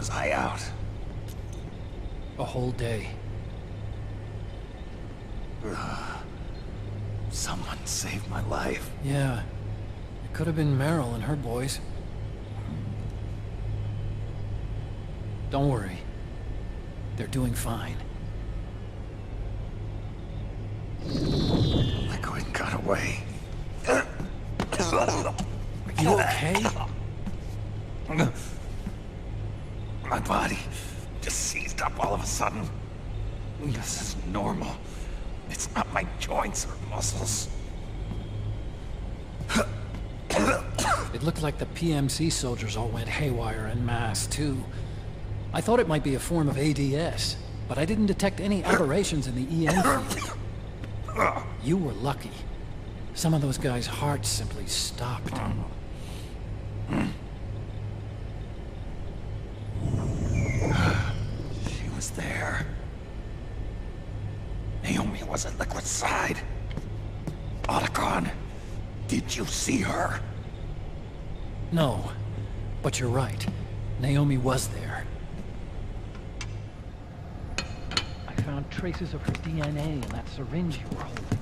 was I out? A whole day. Someone saved my life. Yeah. It could have been Meryl and her boys. Don't worry. They're doing fine. Liquid got away. You okay? My body just seized up all of a sudden. This is normal. It's not my joints or muscles. It looked like the PMC soldiers all went haywire en masse, too. I thought it might be a form of ADS, but I didn't detect any aberrations in the EM field. You were lucky. Some of those guys' hearts simply stopped. She was there. Naomi was at Liquid's side. Otacon, did you see her? No, but you're right. Naomi was there. I found traces of her DNA in that syringe you were holding.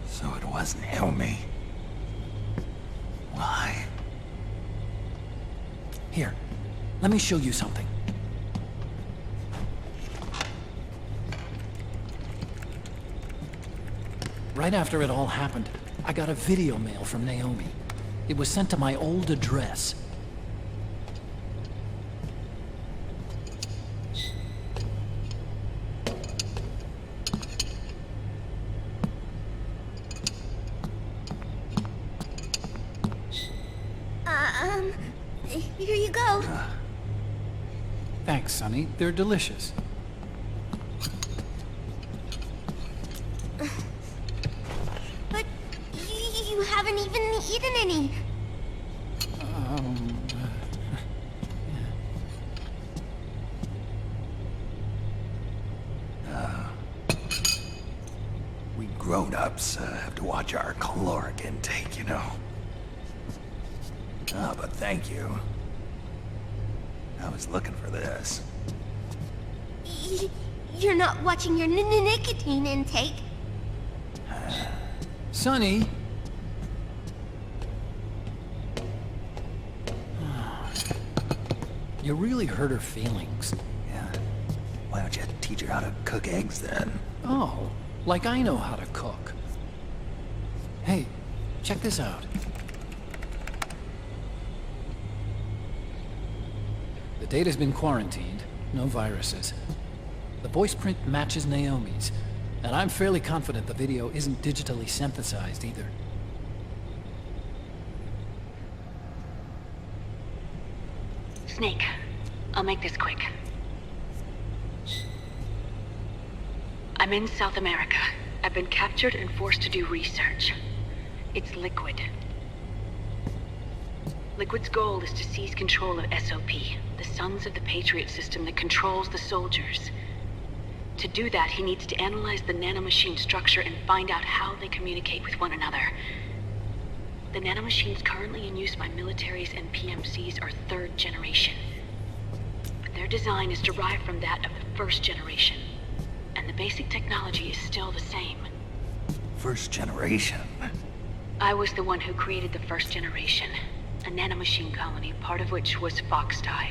So it was Naomi. Why? Here, let me show you something. Right after it all happened, I got a video mail from Naomi. It was sent to my old address. Here you go. Thanks, Sonny. They're delicious. But you haven't even eaten any. We grown-ups have to watch our caloric intake, you know. But thank you. I was looking for this. You're not watching your nicotine intake. Sonny! You really hurt her feelings. Yeah. Why don't you teach her how to cook eggs then? Oh, like I know how to cook. Hey, check this out. The data's been quarantined, no viruses. The voice print matches Naomi's, and I'm fairly confident the video isn't digitally synthesized either. Snake, I'll make this quick. I'm in South America. I've been captured and forced to do research. It's Liquid. Liquid's goal is to seize control of SOP, the Sons of the Patriot system that controls the soldiers. To do that, he needs to analyze the nanomachine structure and find out how they communicate with one another. The nanomachines currently in use by militaries and PMCs are third generation. But their design is derived from that of the first generation. And the basic technology is still the same. First generation? I was the one who created the first generation. A nanomachine colony, part of which was Foxdie.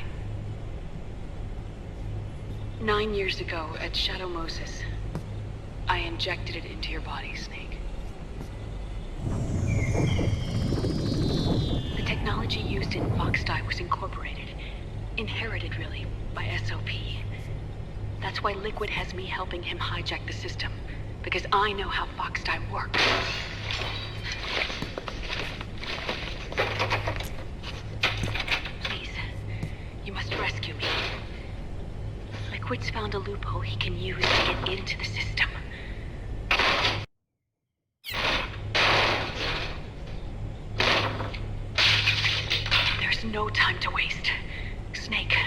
9 years ago, at Shadow Moses, I injected it into your body, Snake. The technology used in Foxdie was incorporated, inherited really, by SOP. That's why Liquid has me helping him hijack the system, because I know how Foxdie works. Rescue me. Liquid's found a loophole he can use to get into the system. There's no time to waste. Snake,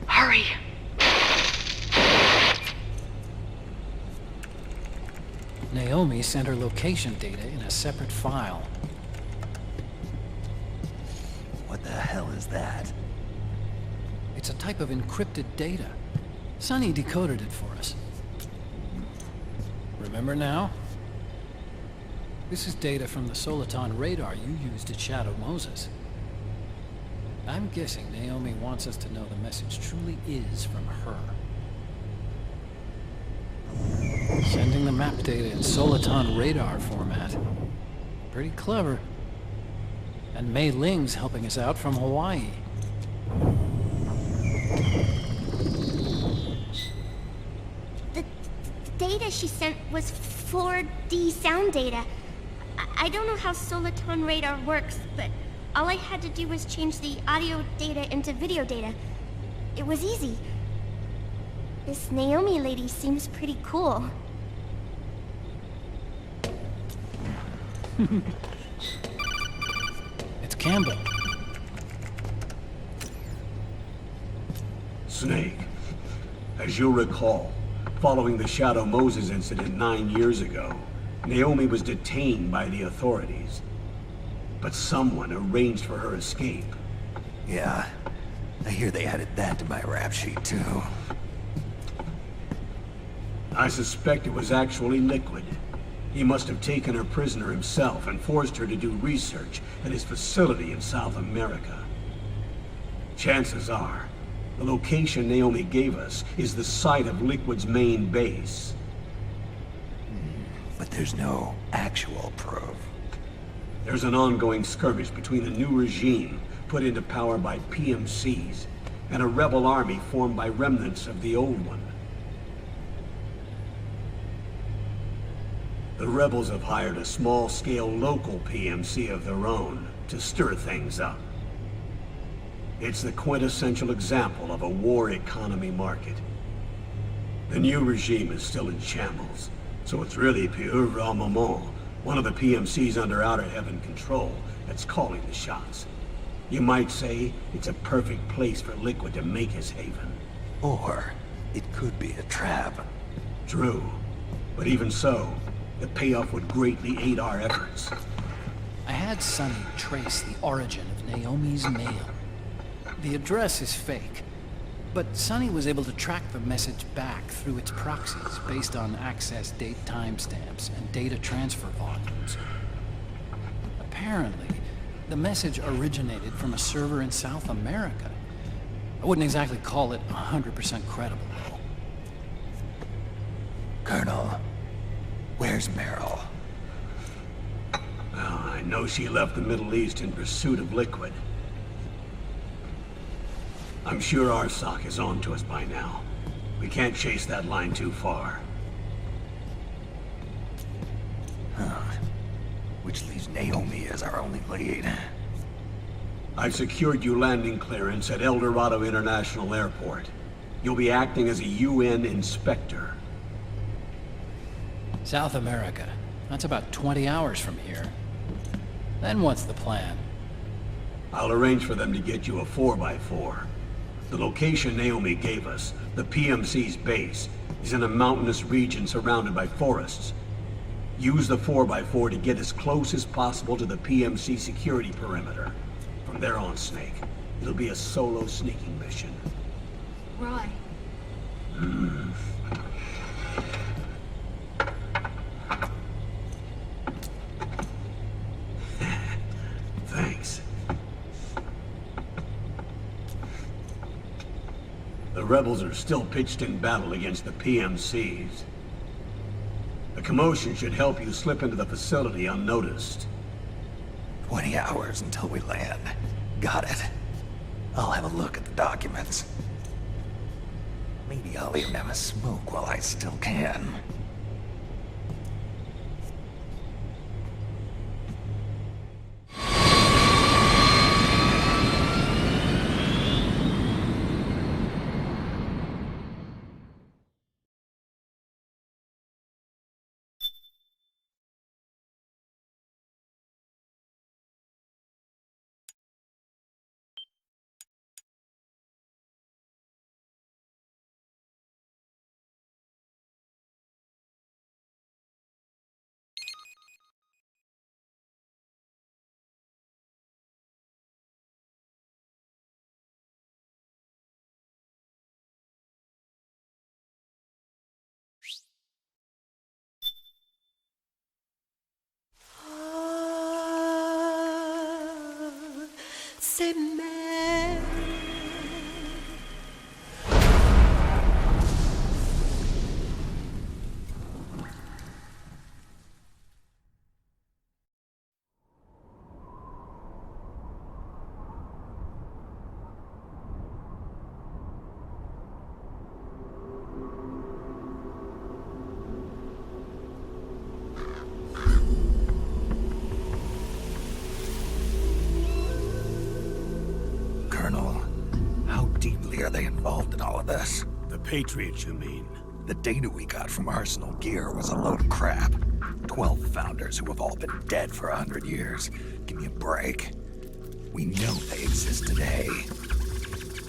hurry! Naomi sent her location data in a separate file. What the hell is is that? It's a type of encrypted data. Sonny decoded it for us. Remember now? This is data from the Soliton radar you used at Shadow Moses. I'm guessing Naomi wants us to know the message truly is from her. Sending the map data in Soliton radar format. Pretty clever. And Mei Ling's helping us out from Hawaii. The data she sent was 4D sound data. I don't know how Soliton radar works, but all I had to do was change the audio data into video data. It was easy. This Naomi lady seems pretty cool. It's Campbell. Snake, as you'll recall, following the Shadow Moses incident 9 years ago, Naomi was detained by the authorities. But someone arranged for her escape. Yeah, I hear they added that to my rap sheet too. I suspect it was actually Liquid. He must have taken her prisoner himself and forced her to do research at his facility in South America. Chances are, the location Naomi gave us is the site of Liquid's main base. But there's no actual proof. There's an ongoing skirmish between the new regime put into power by PMCs and a rebel army formed by remnants of the old one. The rebels have hired a small-scale local PMC of their own to stir things up. It's the quintessential example of a war economy market. The new regime is still in shambles, so it's really Pure Moment, one of the PMCs under Outer Heaven control, that's calling the shots. You might say it's a perfect place for Liquid to make his haven. Or it could be a trap. True, but even so, the payoff would greatly aid our efforts. I had Sonny trace the origin of Naomi's mail. The address is fake, but Sonny was able to track the message back through its proxies based on access date timestamps and data transfer volumes. Apparently, the message originated from a server in South America. I wouldn't exactly call it 100% credible, though. Colonel, where's Meryl? Well, I know she left the Middle East in pursuit of Liquid. I'm sure Arsak is on to us by now. We can't chase that line too far. Which leaves Naomi as our only lead. I've secured you landing clearance at El Dorado International Airport. You'll be acting as a UN inspector. South America. That's about 20 hours from here. Then what's the plan? I'll arrange for them to get you a 4x4. The location Naomi gave us, the PMC's base, is in a mountainous region surrounded by forests. Use the 4x4 to get as close as possible to the PMC security perimeter. From there on, Snake, it'll be a solo sneaking mission. Roy. Thanks. The rebels are still pitched in battle against the PMCs. The commotion should help you slip into the facility unnoticed. 20 hours until we land. Got it. I'll have a look at the documents. Maybe I'll even have a smoke while I still can. Say Mary. Colonel, how deeply are they involved in all of this? The Patriots, you mean? The data we got from Arsenal Gear was a load of crap. 12 founders who have all been dead for 100 years. Give me a break. We know they exist today.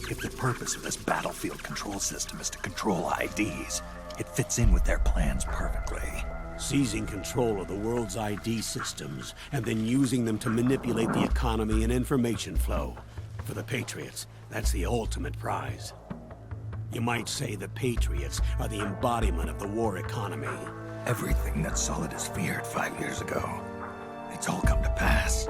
If the purpose of this battlefield control system is to control IDs, it fits in with their plans perfectly. Seizing control of the world's ID systems, and then using them to manipulate the economy and information flow. For the Patriots, that's the ultimate prize. You might say the Patriots are the embodiment of the war economy. Everything that Solid has feared 5 years ago, it's all come to pass.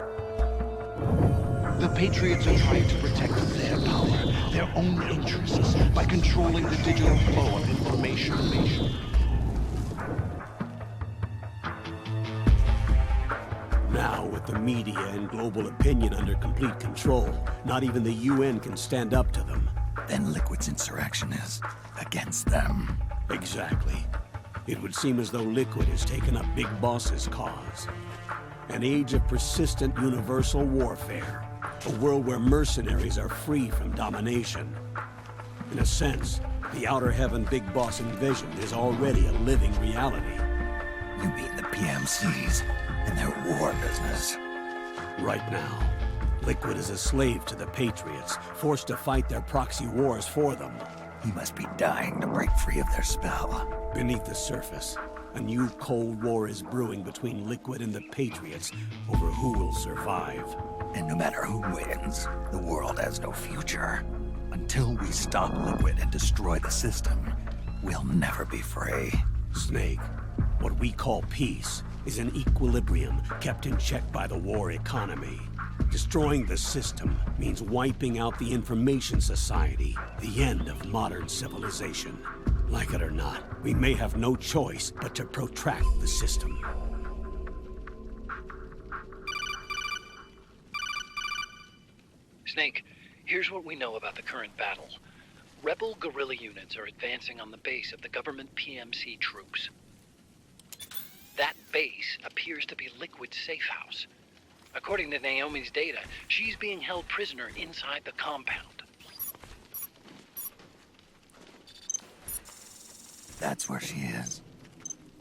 The Patriots are trying to protect their power, their own interests, by controlling the digital flow of information. Now, with the media and global opinion under complete control, not even the UN can stand up to them. Then Liquid's insurrection is against them. Exactly. It would seem as though Liquid has taken up Big Boss's cause. An age of persistent universal warfare. A world where mercenaries are free from domination. In a sense, the Outer Heaven Big Boss envisioned is already a living reality. You mean the PMCs and their war business? Right now, Liquid is a slave to the Patriots, forced to fight their proxy wars for them. He must be dying to break free of their spell. Beneath the surface, a new Cold War is brewing between Liquid and the Patriots over who will survive. And no matter who wins, the world has no future. Until we stop Liquid and destroy the system, we'll never be free. Snake, what we call peace is an equilibrium kept in check by the war economy. Destroying the system means wiping out the information society, the end of modern civilization. Like it or not, we may have no choice but to protract the system. Snake, here's what we know about the current battle. Rebel guerrilla units are advancing on the base of the government PMC troops. That base appears to be Liquid's safe house. According to Naomi's data, she's being held prisoner inside the compound. That's where she is.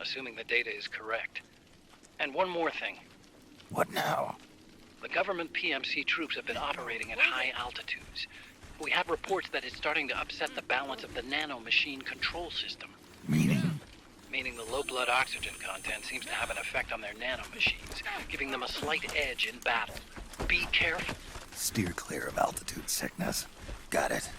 Assuming the data is correct. And one more thing. What now? The government PMC troops have been operating at high altitudes. We have reports that it's starting to upset the balance of the nano-machine control system. Meaning? Meaning the low blood oxygen content seems to have an effect on their nano-machines, giving them a slight edge in battle. Be careful. Steer clear of altitude sickness. Got it.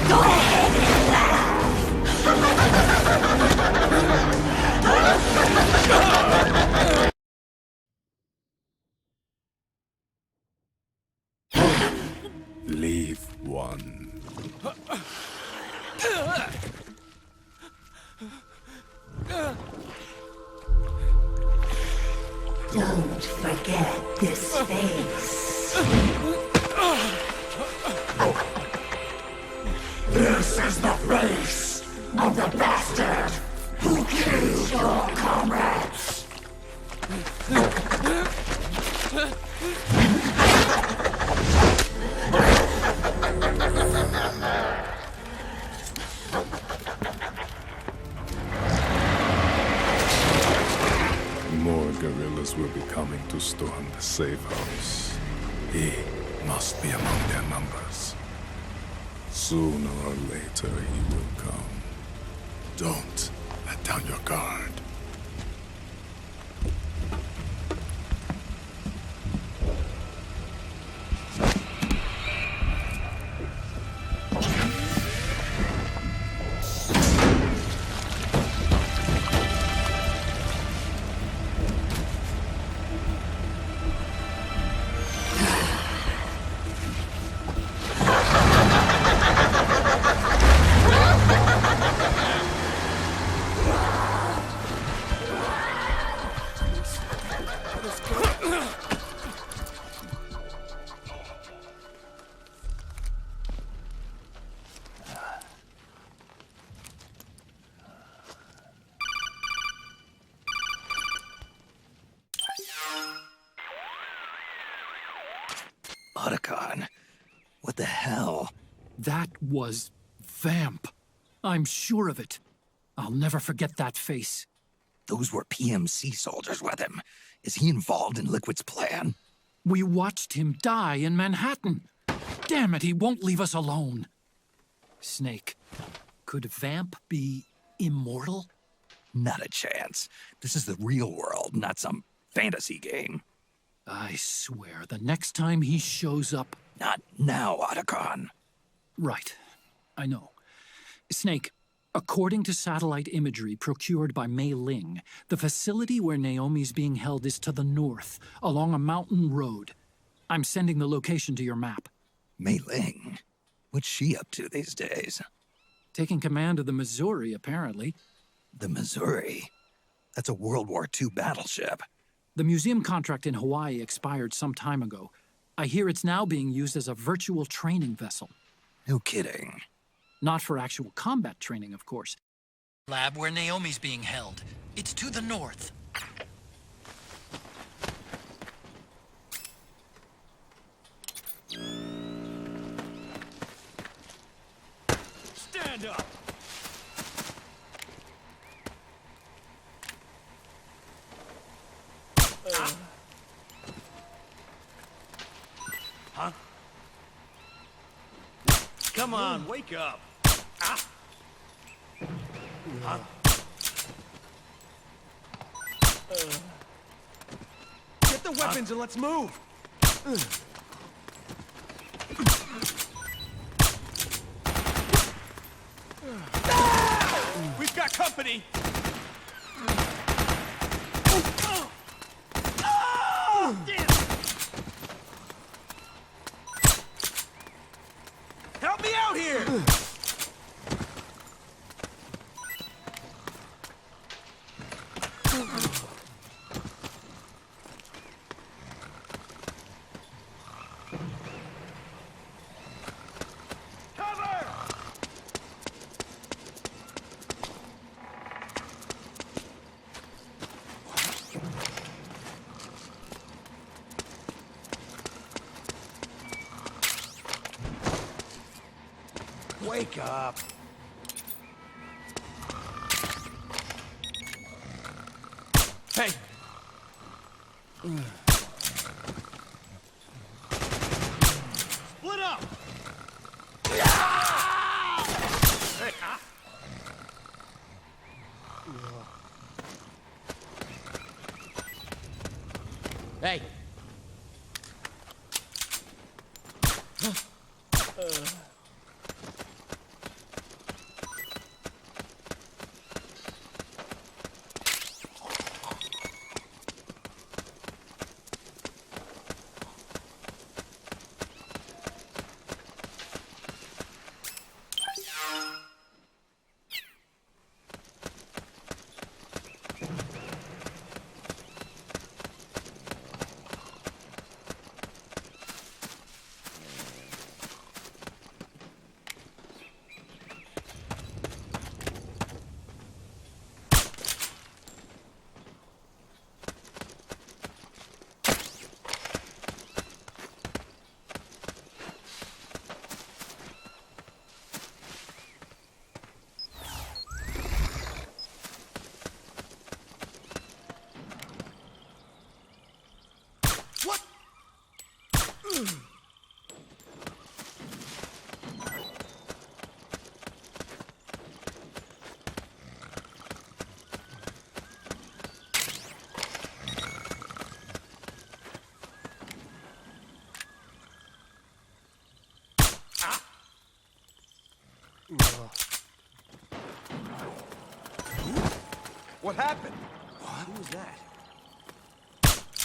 Go ahead and laugh. one. Don't forget this face. This is the face of the bastard who killed your comrades. More guerrillas will be coming to storm the safe house. He must be among their numbers. Sooner or later he will come. Don't let down your guard. Otacon, what the hell? That was Vamp. I'm sure of it. I'll never forget that face. Those were PMC soldiers with him. Is he involved in Liquid's plan? We watched him die in Manhattan. Damn it, he won't leave us alone. Snake, could Vamp be immortal? Not a chance. This is the real world, not some fantasy game. I swear, the next time he shows up... Not now, Otacon. Right. I know. Snake, according to satellite imagery procured by Mei Ling, the facility where Naomi's being held is to the north, along a mountain road. I'm sending the location to your map. Mei Ling? What's she up to these days? Taking command of the Missouri, apparently. The Missouri? That's a World War II battleship. The museum contract in Hawaii expired some time ago. I hear it's now being used as a virtual training vessel. No kidding. Not for actual combat training, of course. Lab where Naomi's being held. It's to the north. Stand up! Huh? Come on, wake up! Ah! Huh? Get the weapons and let's move! We've got company! Damn. Help me out here! Cover! Wake up! Hey! Split up! Hey, ah. Hey! What happened? Who was that?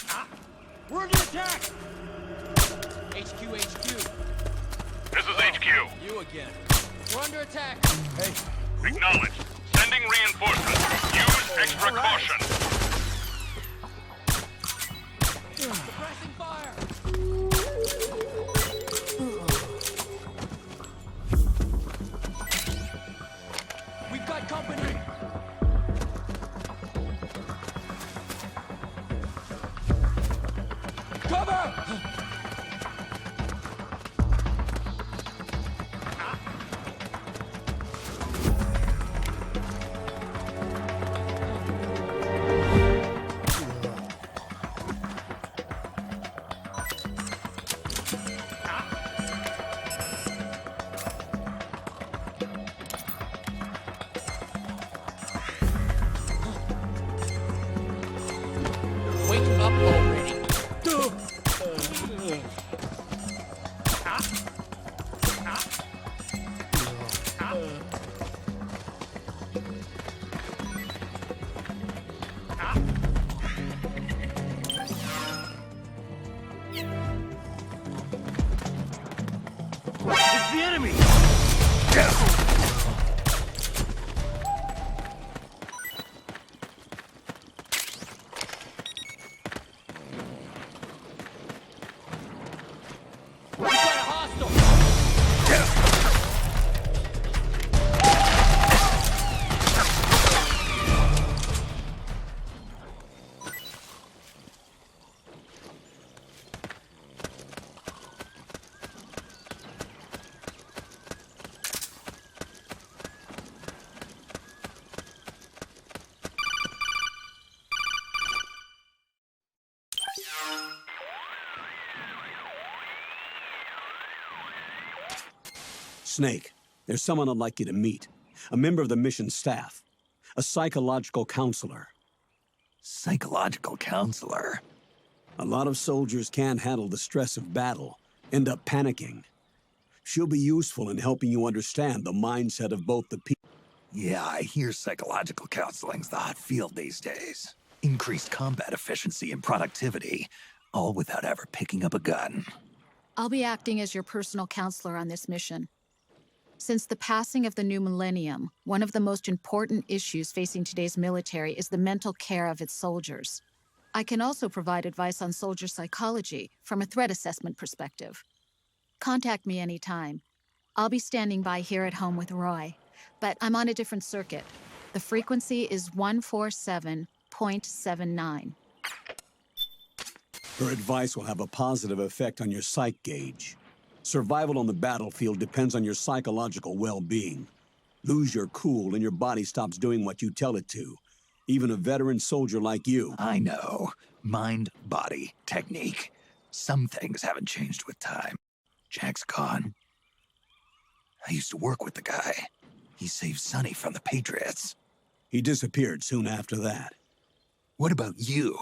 Ah! We're under attack! HQ. This is HQ. You again. We're under attack. Hey. Acknowledged. Sending reinforcements. Use extra caution. Suppressing fire! We've got company! Cover! Wake up already! It's the enemy! We've got a hostile! Snake, there's someone I'd like you to meet. A member of the mission staff. A psychological counselor. Psychological counselor? A lot of soldiers can't handle the stress of battle, end up panicking. She'll be useful in helping you understand the mindset of both the people. Yeah, I hear psychological counseling's the hot field these days. Increased combat efficiency and productivity, all without ever picking up a gun. I'll be acting as your personal counselor on this mission. Since the passing of the new millennium, one of the most important issues facing today's military is the mental care of its soldiers. I can also provide advice on soldier psychology from a threat assessment perspective. Contact me anytime. I'll be standing by here at home with Roy, but I'm on a different circuit. The frequency is 147.79. Her advice will have a positive effect on your psych gauge. Survival on the battlefield depends on your psychological well-being. Lose your cool and your body stops doing what you tell it to. Even a veteran soldier like you. I know. Mind, body, technique. Some things haven't changed with time. Jack's gone. I used to work with the guy. He saved Sonny from the Patriots. He disappeared soon after that. What about you?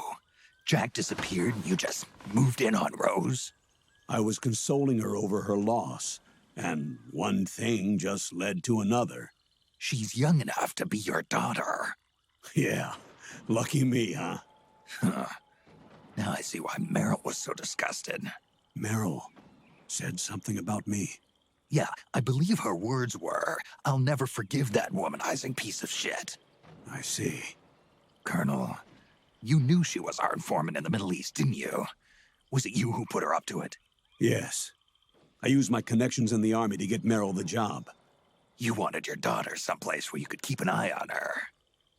Jack disappeared and you just moved in on Rose? I was consoling her over her loss, and one thing just led to another. She's young enough to be your daughter. Yeah, lucky me, huh? Huh. Now I see why Meryl was so disgusted. Meryl said something about me. Yeah, I believe her words were, "I'll never forgive that womanizing piece of shit." I see. Colonel, you knew she was our informant in the Middle East, didn't you? Was it you who put her up to it? Yes. I used my connections in the army to get Meryl the job. You wanted your daughter someplace where you could keep an eye on her.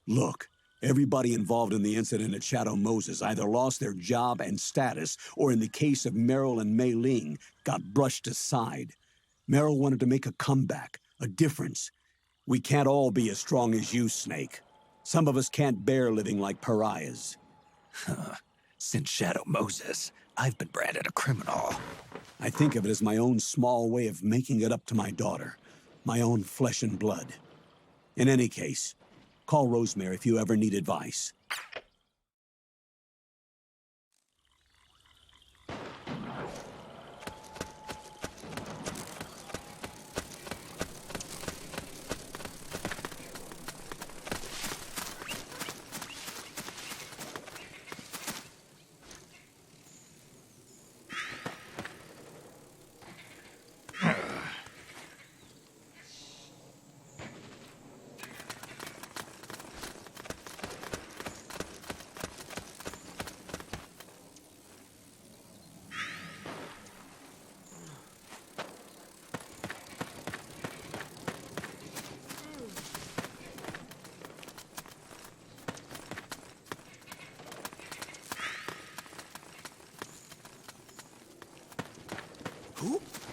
Look, everybody involved in the incident at Shadow Moses either lost their job and status, or in the case of Meryl and Mei Ling, got brushed aside. Meryl wanted to make a comeback, a difference. We can't all be as strong as you, Snake. Some of us can't bear living like pariahs. Since Shadow Moses, I've been branded a criminal. I think of it as my own small way of making it up to my daughter. My own flesh and blood. In any case, call Rosemary if you ever need advice.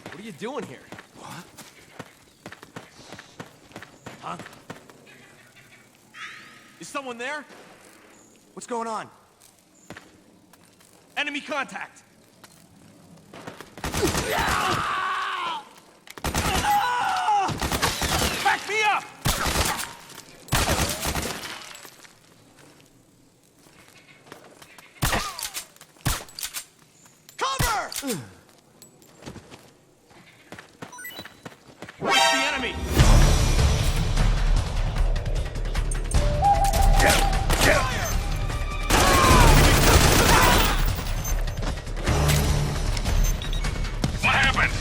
What are you doing here? What? Huh? Is someone there? What's going on? Enemy contact! Back me up! Cover! It's the enemy! What happened?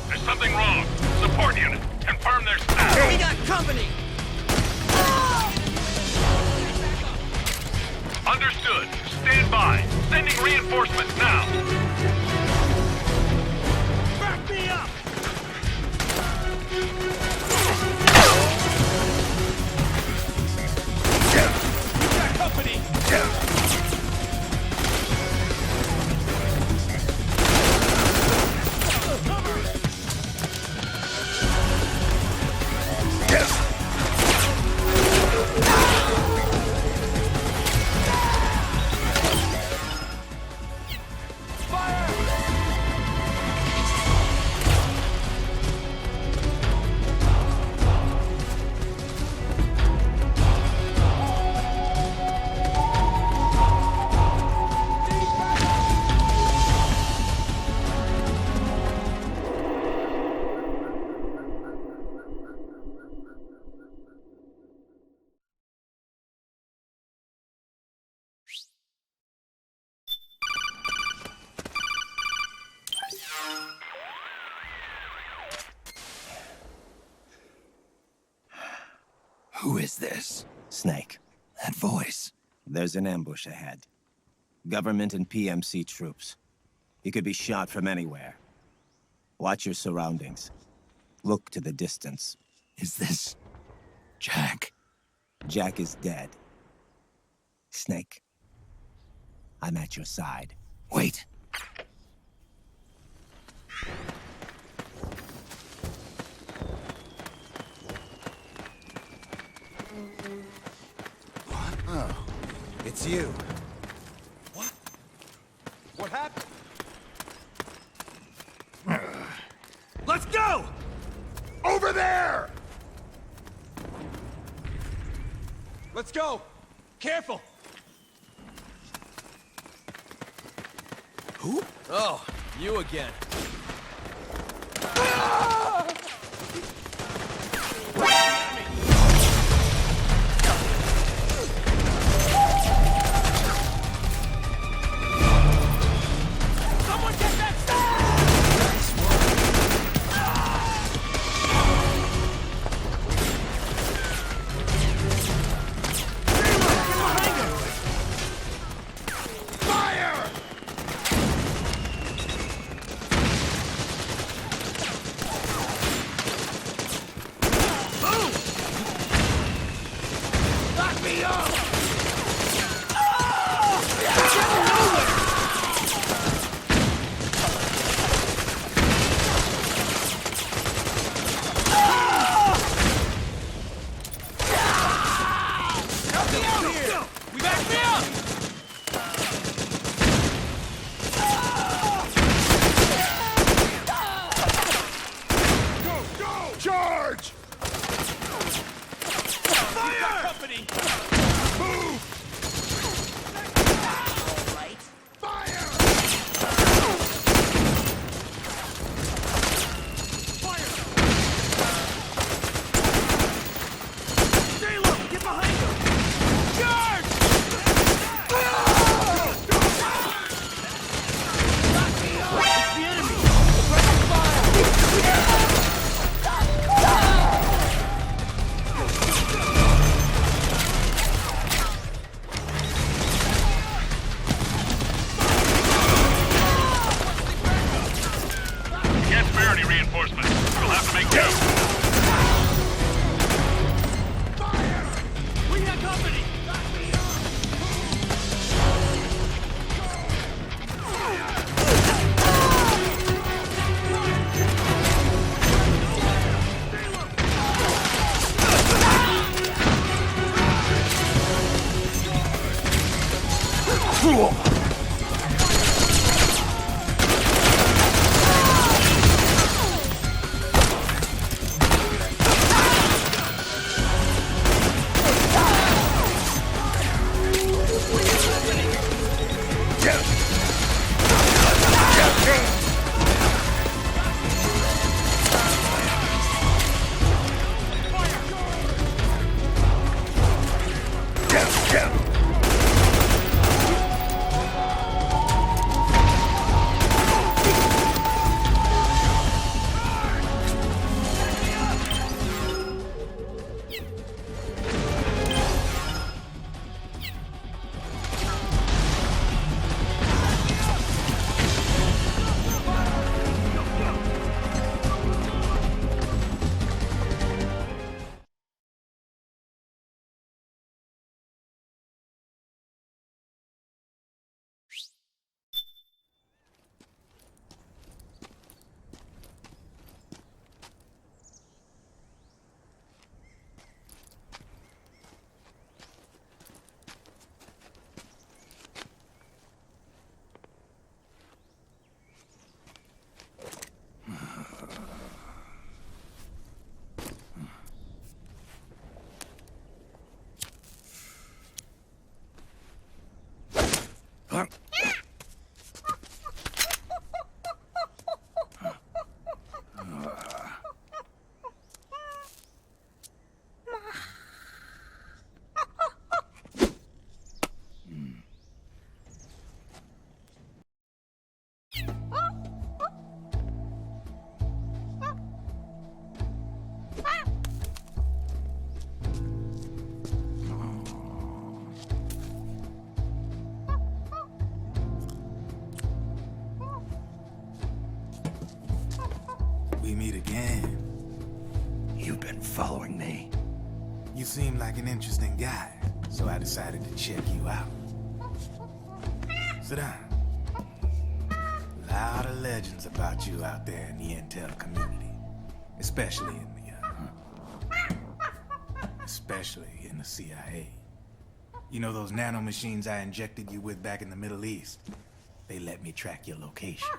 There's something wrong. Support unit. Confirm their status. We got company! Understood. Stand by. Sending reinforcements now. Back me up! We got company! Who is this? Snake. That voice. There's an ambush ahead. Government and PMC troops. You could be shot from anywhere. Watch your surroundings. Look to the distance. Is this... Jack? Jack is dead. Snake. I'm at your side. Wait. Oh, it's you. What? What happened? Let's go! Over there! Let's go! Careful! Who? Oh, you again. We meet again. You've been following me. You seem like an interesting guy, so I decided to check you out. Sit down. A lot of legends about you out there in the intel community, especially in the CIA. You know those nanomachines I injected you with back in the Middle East? They let me track your location.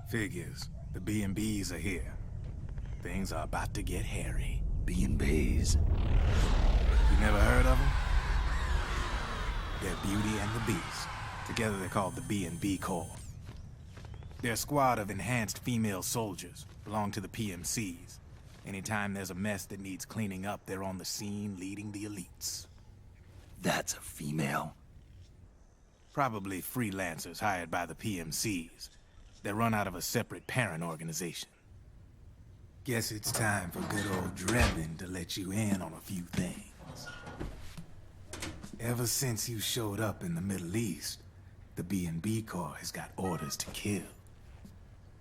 Figures. The B&Bs are here. Things are about to get hairy. B&Bs? You never heard of them? They're Beauty and the Beast. Together they're called the B&B Corps. They're a squad of enhanced female soldiers, belong to the PMCs. Anytime there's a mess that needs cleaning up, they're on the scene leading the elites. That's a female? Probably freelancers hired by the PMCs. They run out of a separate parent organization. Guess it's time for good old Drebin to let you in on a few things. Ever since you showed up in the Middle East, the B&B Corps has got orders to kill.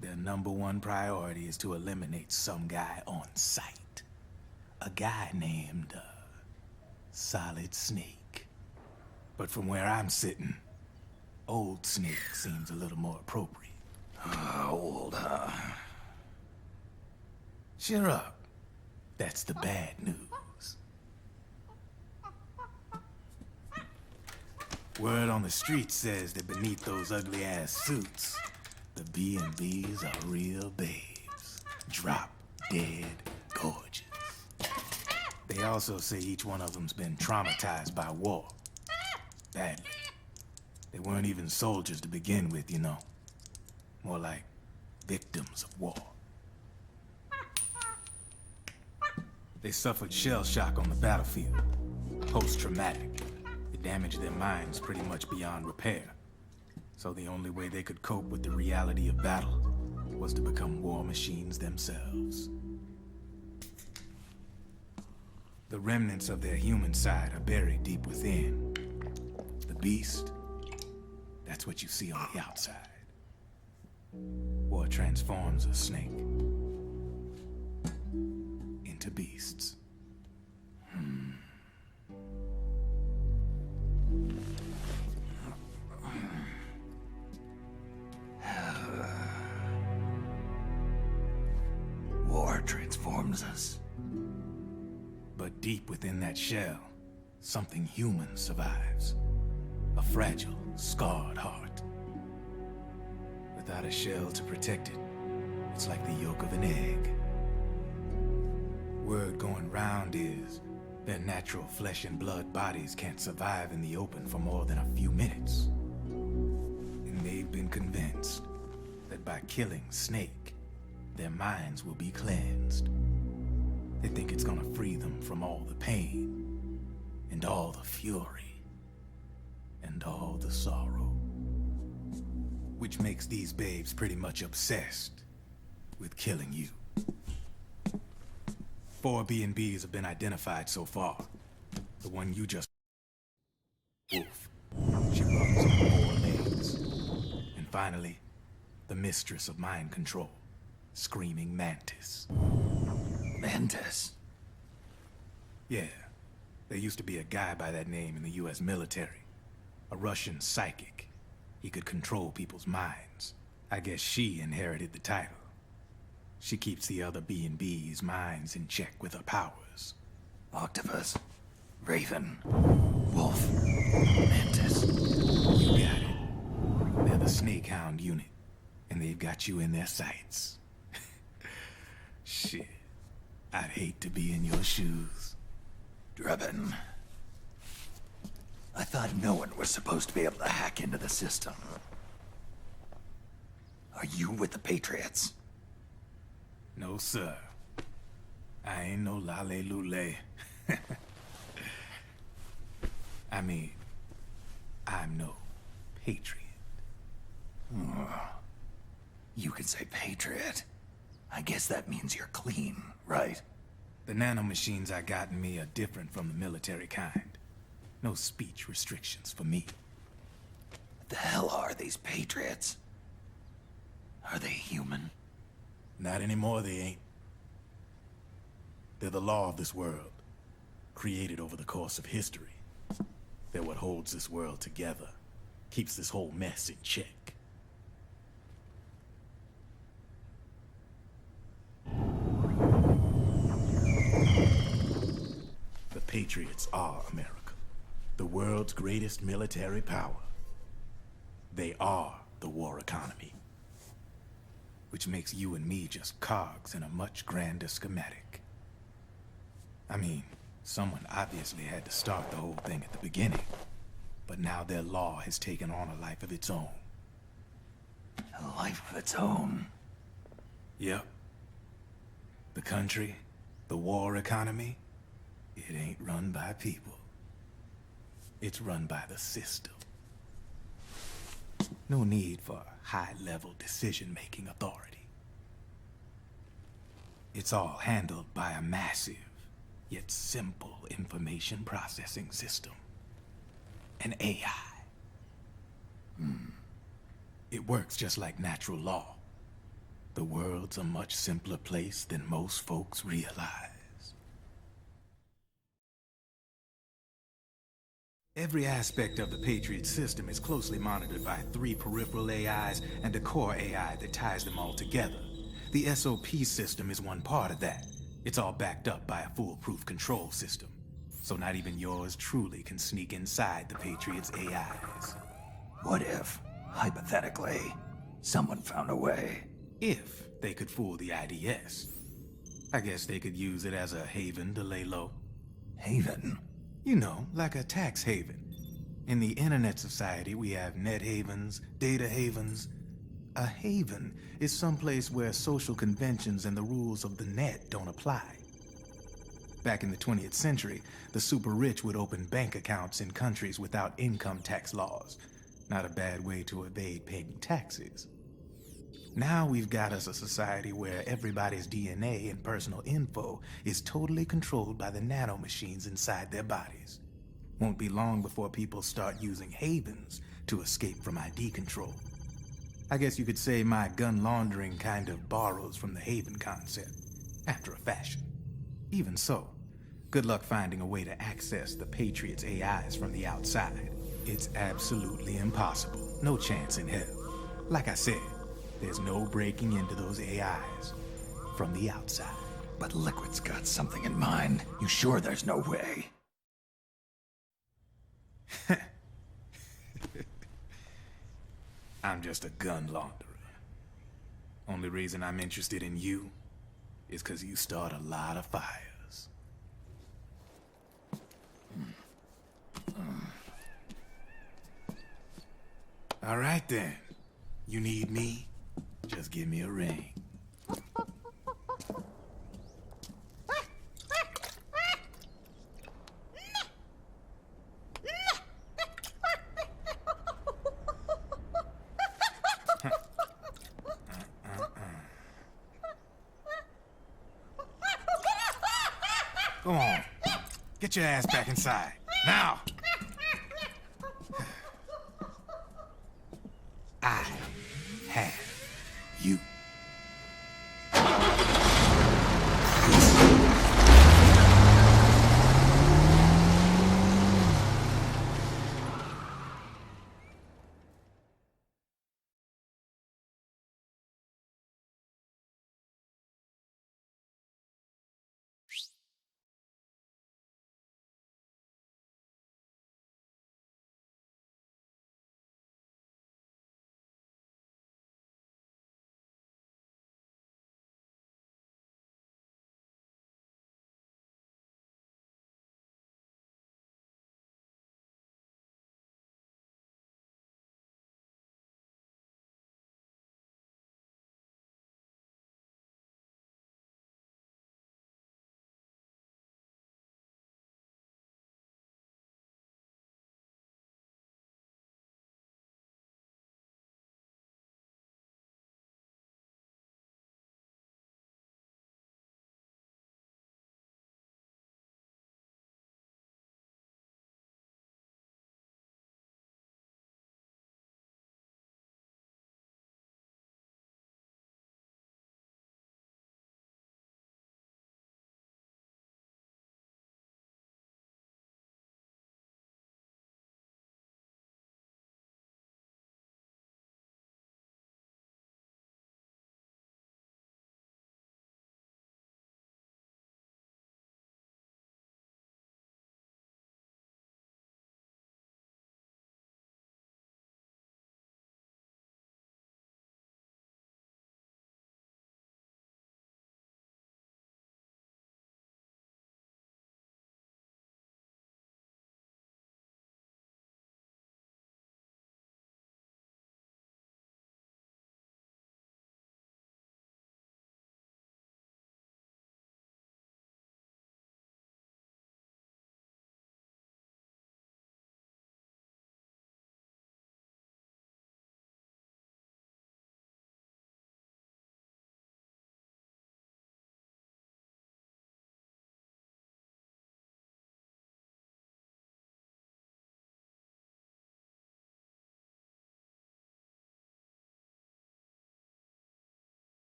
Their #1 priority is to eliminate some guy on sight. A guy named, Solid Snake. But from where I'm sitting, Old Snake seems a little more appropriate. Old, huh? Cheer up. That's the bad news. Word on the street says that beneath those ugly-ass suits, the B&Bs are real babes. Drop dead gorgeous. They also say each one of them's been traumatized by war. Badly. They weren't even soldiers to begin with, you know. More like victims of war. They suffered shell shock on the battlefield. Post-traumatic. It damaged their minds pretty much beyond repair. So the only way they could cope with the reality of battle was to become war machines themselves. The remnants of their human side are buried deep within. The beast, that's what you see on the outside. War transforms a snake into beasts. harms us. But deep within that shell, something human survives. A fragile, scarred heart. Without a shell to protect it, it's like the yolk of an egg. Word going round is their natural flesh and blood bodies can't survive in the open for more than a few minutes. And they've been convinced that by killing Snake, their minds will be cleansed. They think it's gonna free them from all the pain, and all the fury, and all the sorrow. Which makes these babes pretty much obsessed with killing you. 4 B&Bs have been identified so far. The one you just... Wolf. She runs on 4 legs. And finally, the mistress of mind control, Screaming Mantis. Mantis? Yeah. There used to be a guy by that name in the US military. A Russian psychic. He could control people's minds. I guess she inherited the title. She keeps the other B&B's minds in check with her powers. Octopus, Raven, Wolf, Mantis. You got it. They're the Snakehound unit, and they've got you in their sights. Shit. I'd hate to be in your shoes. Drebin. I thought no one was supposed to be able to hack into the system. Are you with the Patriots? No, sir. I ain't no lale-lule. I mean, I'm no patriot. You can say patriot. I guess that means you're clean, right? The nanomachines I got in me are different from the military kind. No speech restrictions for me. What the hell are these Patriots? Are they human? Not anymore, they ain't. They're the law of this world, created over the course of history. They're what holds this world together, keeps this whole mess in check. The Patriots are America, the world's greatest military power. They are the war economy. Which makes you and me just cogs in a much grander schematic. I mean, someone obviously had to start the whole thing at the beginning, but now their law has taken on a life of its own. A life of its own? Yep. The country, the war economy, it ain't run by people. It's run by the system. No need for high-level decision-making authority. It's all handled by a massive, yet simple information processing system. An AI. It works just like natural law. The world's a much simpler place than most folks realize. Every aspect of the Patriot system is closely monitored by 3 peripheral AIs and a core AI that ties them all together. The SOP system is one part of that. It's all backed up by a foolproof control system. So not even yours truly can sneak inside the Patriots' AIs. What if, hypothetically, someone found a way? If they could fool the IDS. I guess they could use it as a haven to lay low. Haven? You know, like a tax haven. In the internet society, we have net havens, data havens. A haven is someplace where social conventions and the rules of the net don't apply. Back in the 20th century, the super rich would open bank accounts in countries without income tax laws. Not a bad way to evade paying taxes. Now we've got us a society where everybody's DNA and personal info is totally controlled by the nanomachines inside their bodies. Won't be long before people start using havens to escape from ID control. I guess you could say my gun laundering kind of borrows from the haven concept, after a fashion. Even so, good luck finding a way to access the Patriots' AIs from the outside. It's absolutely impossible. No chance in hell. Like I said, there's no breaking into those AIs from the outside. But Liquid's got something in mind. You sure there's no way? I'm just a gun launderer. Only reason I'm interested in you is because you start a lot of fires. All right then. You need me? Just give me a ring. Go on. Get your ass back inside. Now! I have you.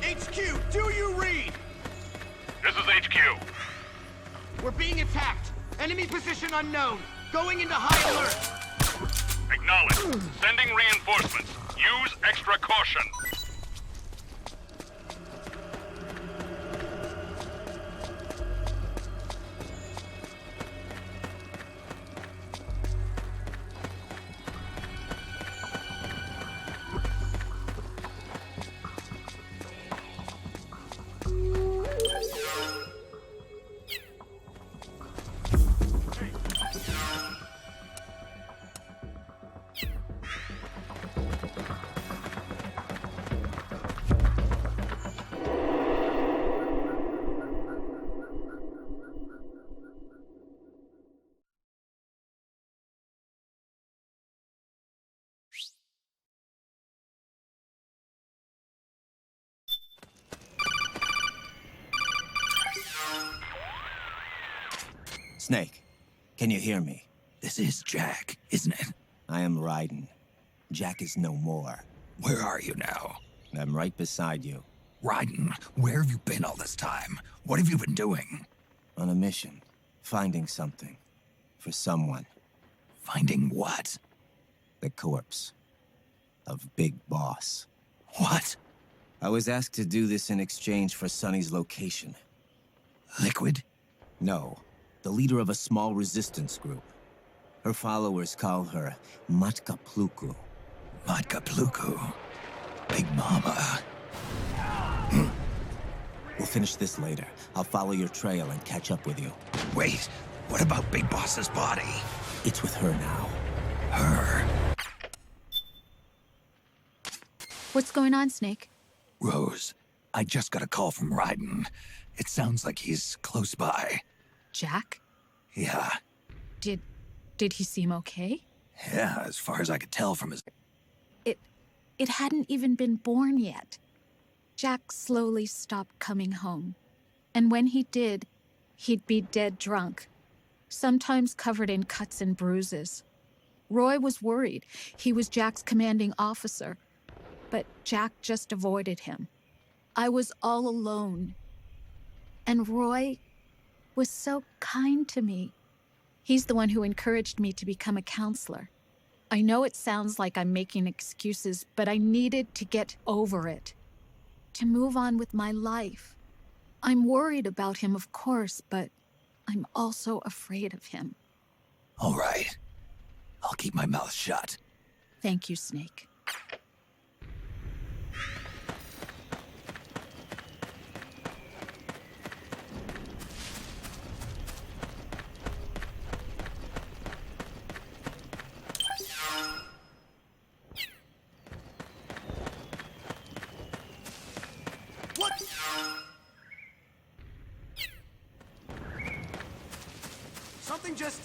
HQ, do you read? This is HQ. We're being attacked. Enemy position unknown. Going into high alert. Acknowledge. Sending reinforcements. Use extra caution. Snake, can you hear me? This is Jack, isn't it? I am Raiden. Jack is no more. Where are you now? I'm right beside you. Raiden, where have you been all this time? What have you been doing? On a mission. Finding something. For someone. Finding what? The corpse. Of Big Boss. What? I was asked to do this in exchange for Sonny's location. Liquid? No. The leader of a small resistance group. Her followers call her Matka Pluku. Matka Pluku? Big Mama. We'll finish this later. I'll follow your trail and catch up with you. Wait, what about Big Boss's body? It's with her now. Her? What's going on, Snake? Rose, I just got a call from Raiden. It sounds like he's close by. Jack? Yeah. Did he seem okay? Yeah, as far as I could tell from his... It hadn't even been born yet. Jack slowly stopped coming home. And when he did, he'd be dead drunk, sometimes covered in cuts and bruises. Roy was worried. He was Jack's commanding officer. But Jack just avoided him. I was all alone. And Roy was so kind to me. He's the one who encouraged me to become a counselor. I know it sounds like I'm making excuses, but I needed to get over it. To move on with my life. I'm worried about him, of course, but I'm also afraid of him. All right. I'll keep my mouth shut. Thank you, Snake. Something just...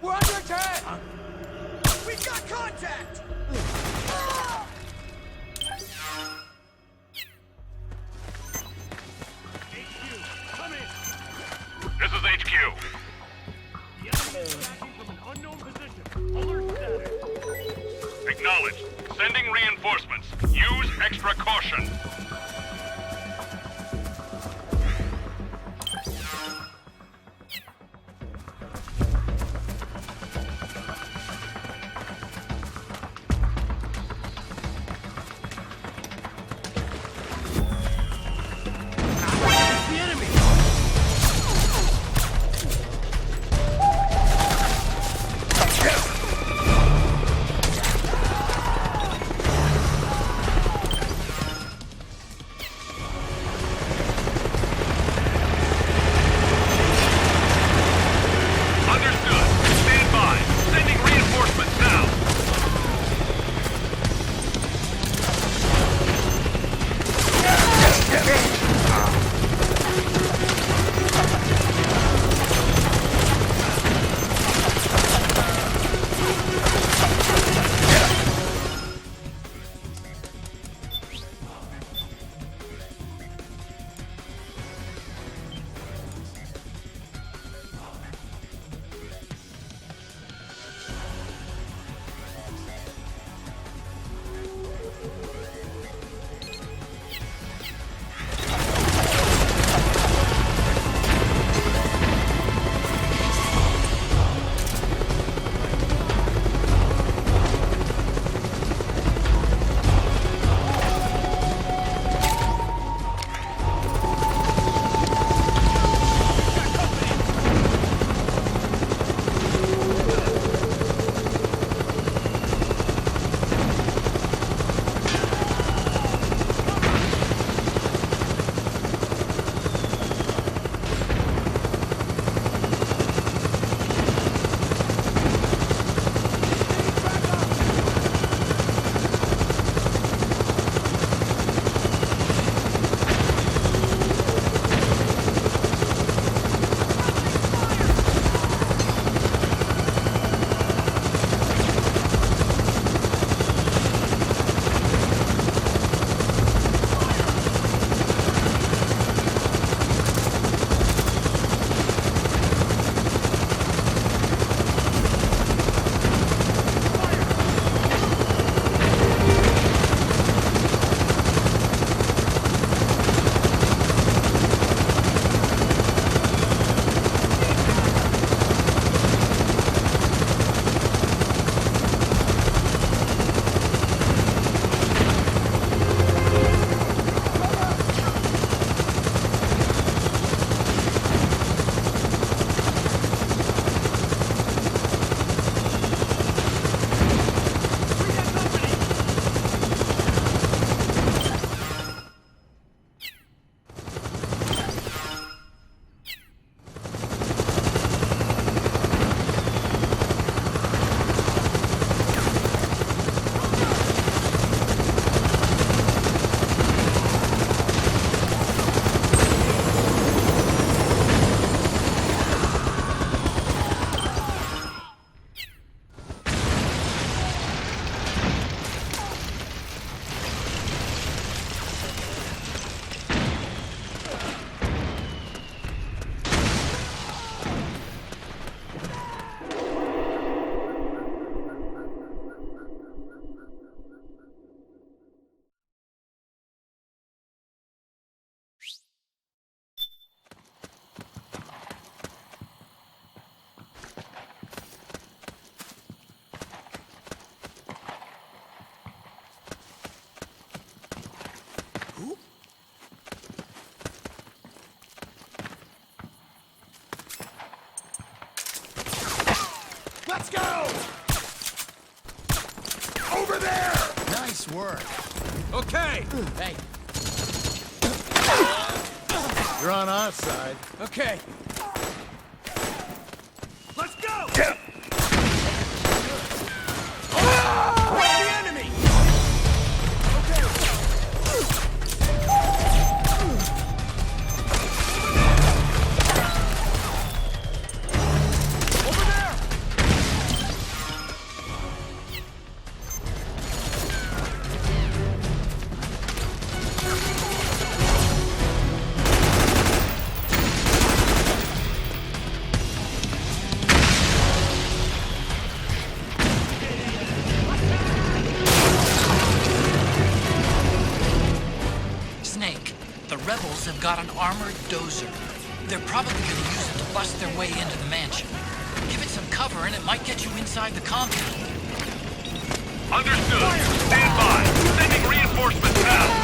We're under attack! We've got contact! This is HQ. Acknowledged. Sending reinforcements. Use extra caution. Let's go! Over there! Nice work. Okay! Hey. You're on our side. Okay. Let's go! Yeah. Where's the enemy? Have got an armored dozer. They're probably going to use it to bust their way into the mansion. Give it some cover and it might get you inside the compound. Understood. Stand by. Sending reinforcements now.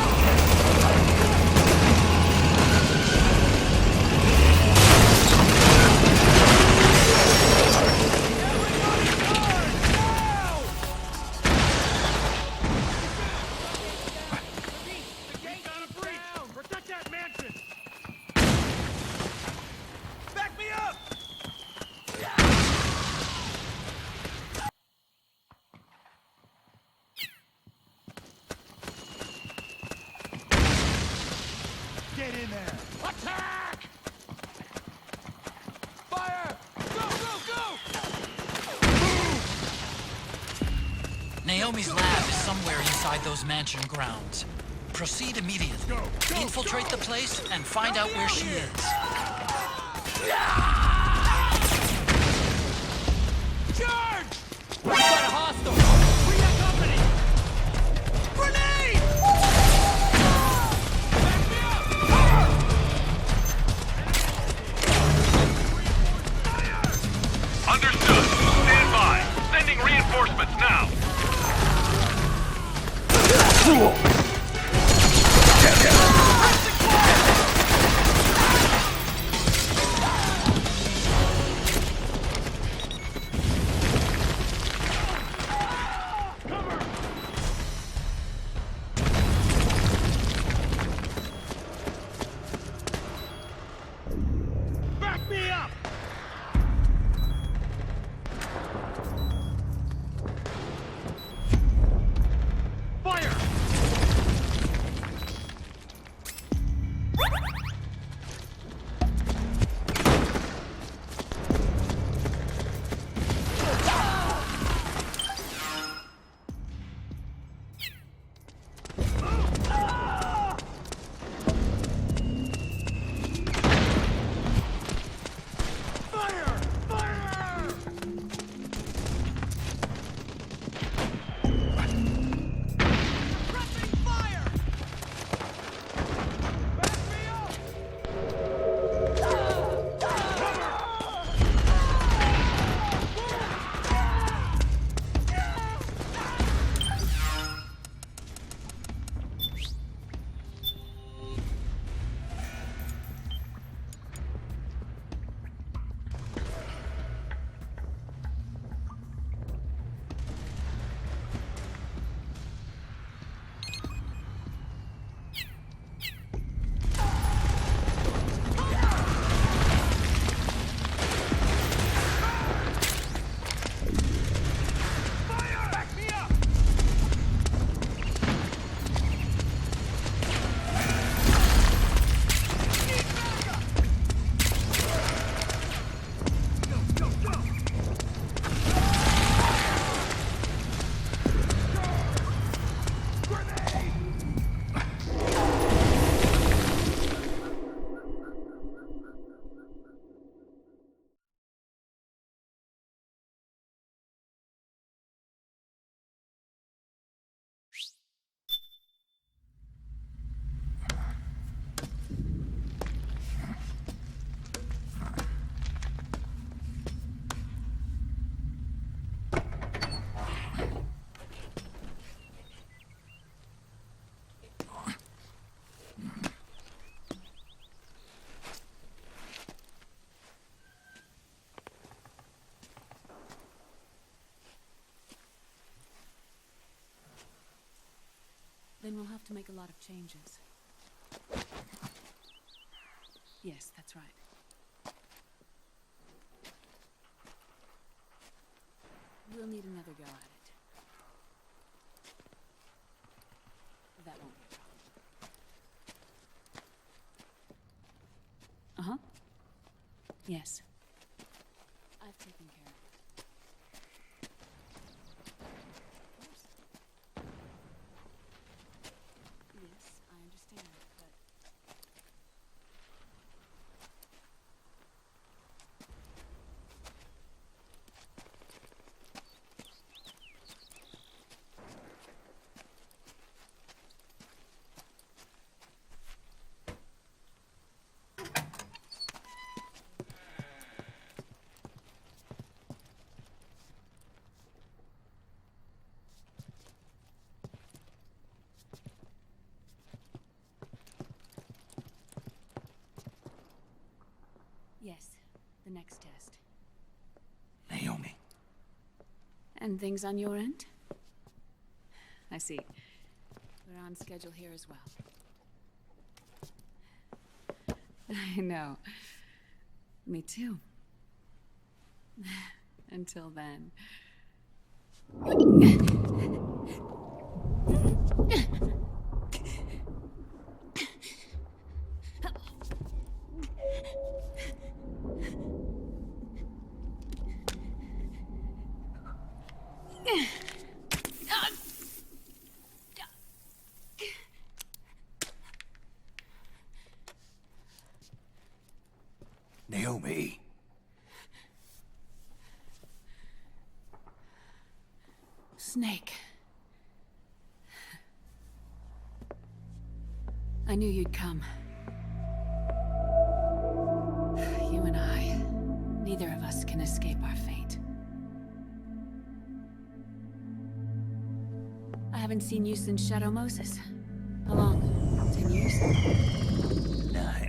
Get in there! Attack! Fire! Go, go, go! Move! Naomi's lab is somewhere inside those mansion grounds. Proceed immediately. Infiltrate the place and find out where she is. Charge! We got a hostile! We got company! Grenade! Back me up! Fire! Understood. Stand by. Sending reinforcements now. Back me up! Fire! to make a lot of changes. Yes, that's right. We'll need another go at it. That won't be a problem. Uh-huh. Yes. I've taken care of it. Of course. Yes, I understand, but... Yes, the next test. Naomi. And things on your end? I see. We're on schedule here as well. I know. Me too. Until then. Naomi. Snake. I knew you'd come. You and I, neither of us can escape our fate. I haven't seen you since Shadow Moses. How long? 10 years? 9.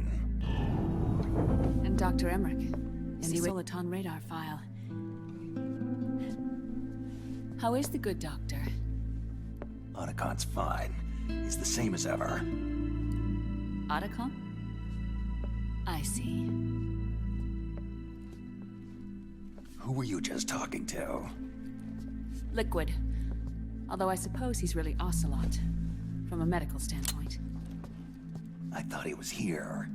And Dr. Emmerich. And the Soliton radar file. How is the good doctor? Otacon's fine. He's the same as ever. Otacon? I see. Who were you just talking to? Liquid. Although I suppose he's really Ocelot, from a medical standpoint. I thought he was here.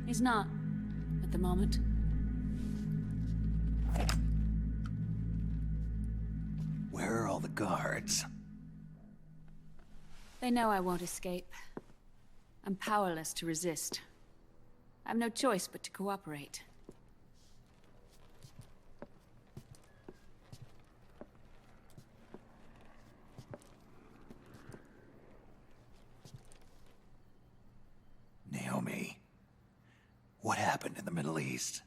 He's not, at the moment. Where are all the guards? They know I won't escape. I'm powerless to resist. I have no choice but to cooperate. Naomi, what happened in the Middle East?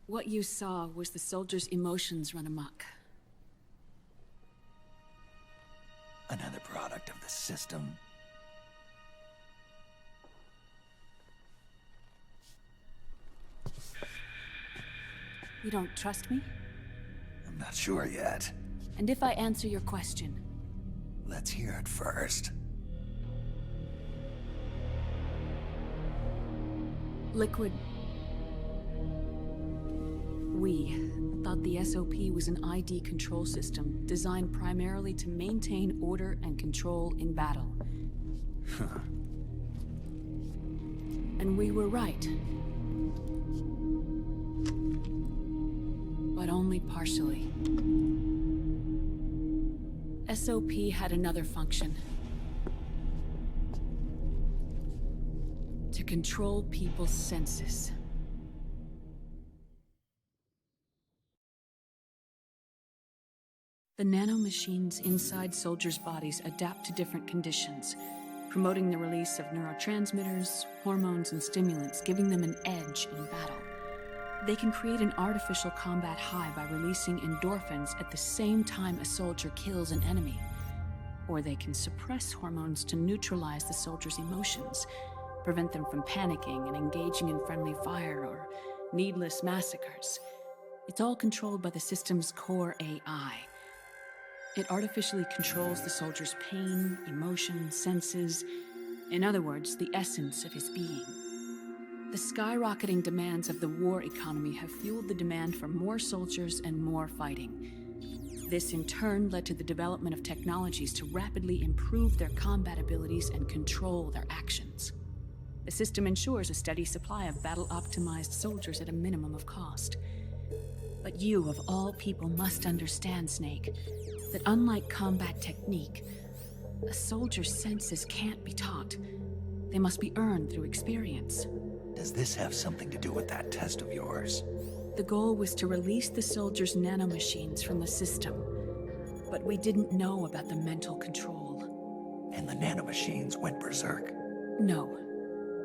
What you saw was the soldiers' emotions run amok. Another product of the system. You don't trust me? I'm not sure yet. And if I answer your question? Let's hear it first. Liquid. We thought the SOP was an ID control system designed primarily to maintain order and control in battle. And we were right. But only partially. SOP had another function. To control people's senses. The nanomachines inside soldiers' bodies adapt to different conditions, promoting the release of neurotransmitters, hormones, and stimulants, giving them an edge in battle. They can create an artificial combat high by releasing endorphins at the same time a soldier kills an enemy. Or they can suppress hormones to neutralize the soldier's emotions, prevent them from panicking and engaging in friendly fire or needless massacres. It's all controlled by the system's core AI. It artificially controls the soldier's pain, emotion, senses. In other words, the essence of his being. The skyrocketing demands of the war economy have fueled the demand for more soldiers and more fighting. This in turn led to the development of technologies to rapidly improve their combat abilities and control their actions. The system ensures a steady supply of battle-optimized soldiers at a minimum of cost. But you, of all people, must understand, Snake, that unlike combat technique, a soldier's senses can't be taught. They must be earned through experience. Does this have something to do with that test of yours? The goal was to release the soldiers' nanomachines from the system, but we didn't know about the mental control. And the nanomachines went berserk? No.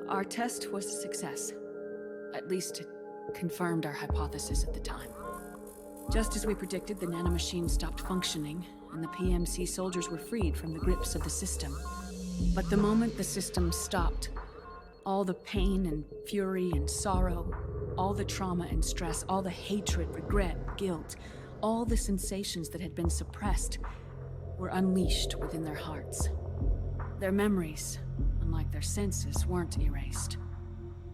Our test was a success. At least it confirmed our hypothesis at the time. Just as we predicted, the nanomachines stopped functioning, and the PMC soldiers were freed from the grips of the system. But the moment the system stopped, all the pain and fury and sorrow, all the trauma and stress, all the hatred, regret, guilt, all the sensations that had been suppressed were unleashed within their hearts. Their memories, unlike their senses, weren't erased.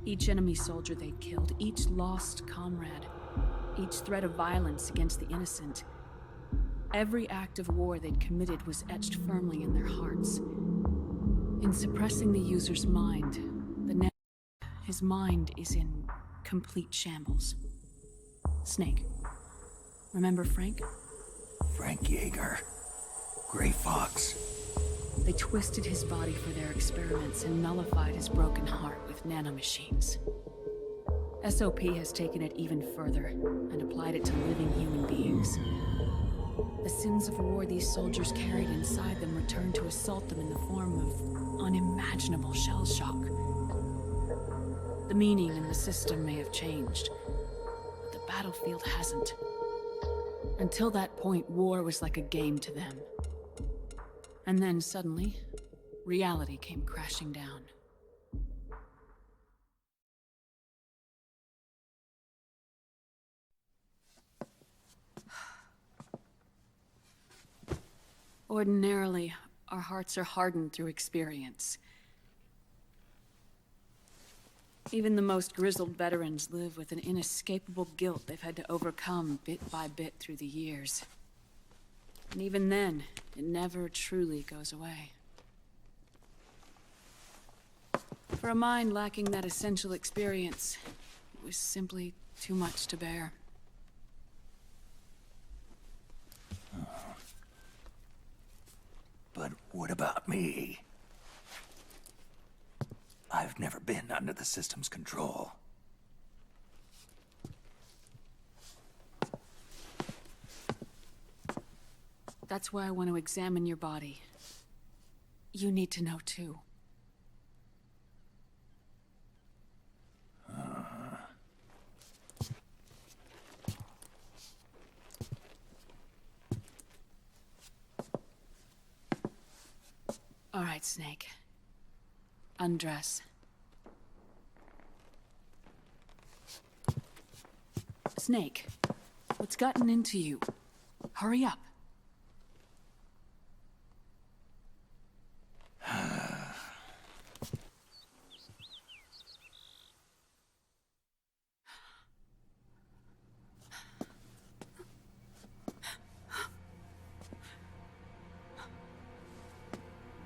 Each enemy soldier they'd killed, each lost comrade, each threat of violence against the innocent, every act of war they'd committed was etched firmly in their hearts. In suppressing the user's mind, his mind is in complete shambles. Snake. Remember Frank? Frank Yeager. Gray Fox. They twisted his body for their experiments and nullified his broken heart with nanomachines. SOP has taken it even further and applied it to living human beings. The sins of war these soldiers carried inside them returned to assault them in the form of unimaginable shell shock. The meaning in the system may have changed, but the battlefield hasn't. Until that point, war was like a game to them. And then suddenly, reality came crashing down. Ordinarily, our hearts are hardened through experience. Even the most grizzled veterans live with an inescapable guilt they've had to overcome bit by bit through the years. And even then, it never truly goes away. For a mind lacking that essential experience, it was simply too much to bear. But what about me? I've never been under the system's control. That's why I want to examine your body. You need to know too. All right, Snake. Undress. Snake, what's gotten into you? Hurry up.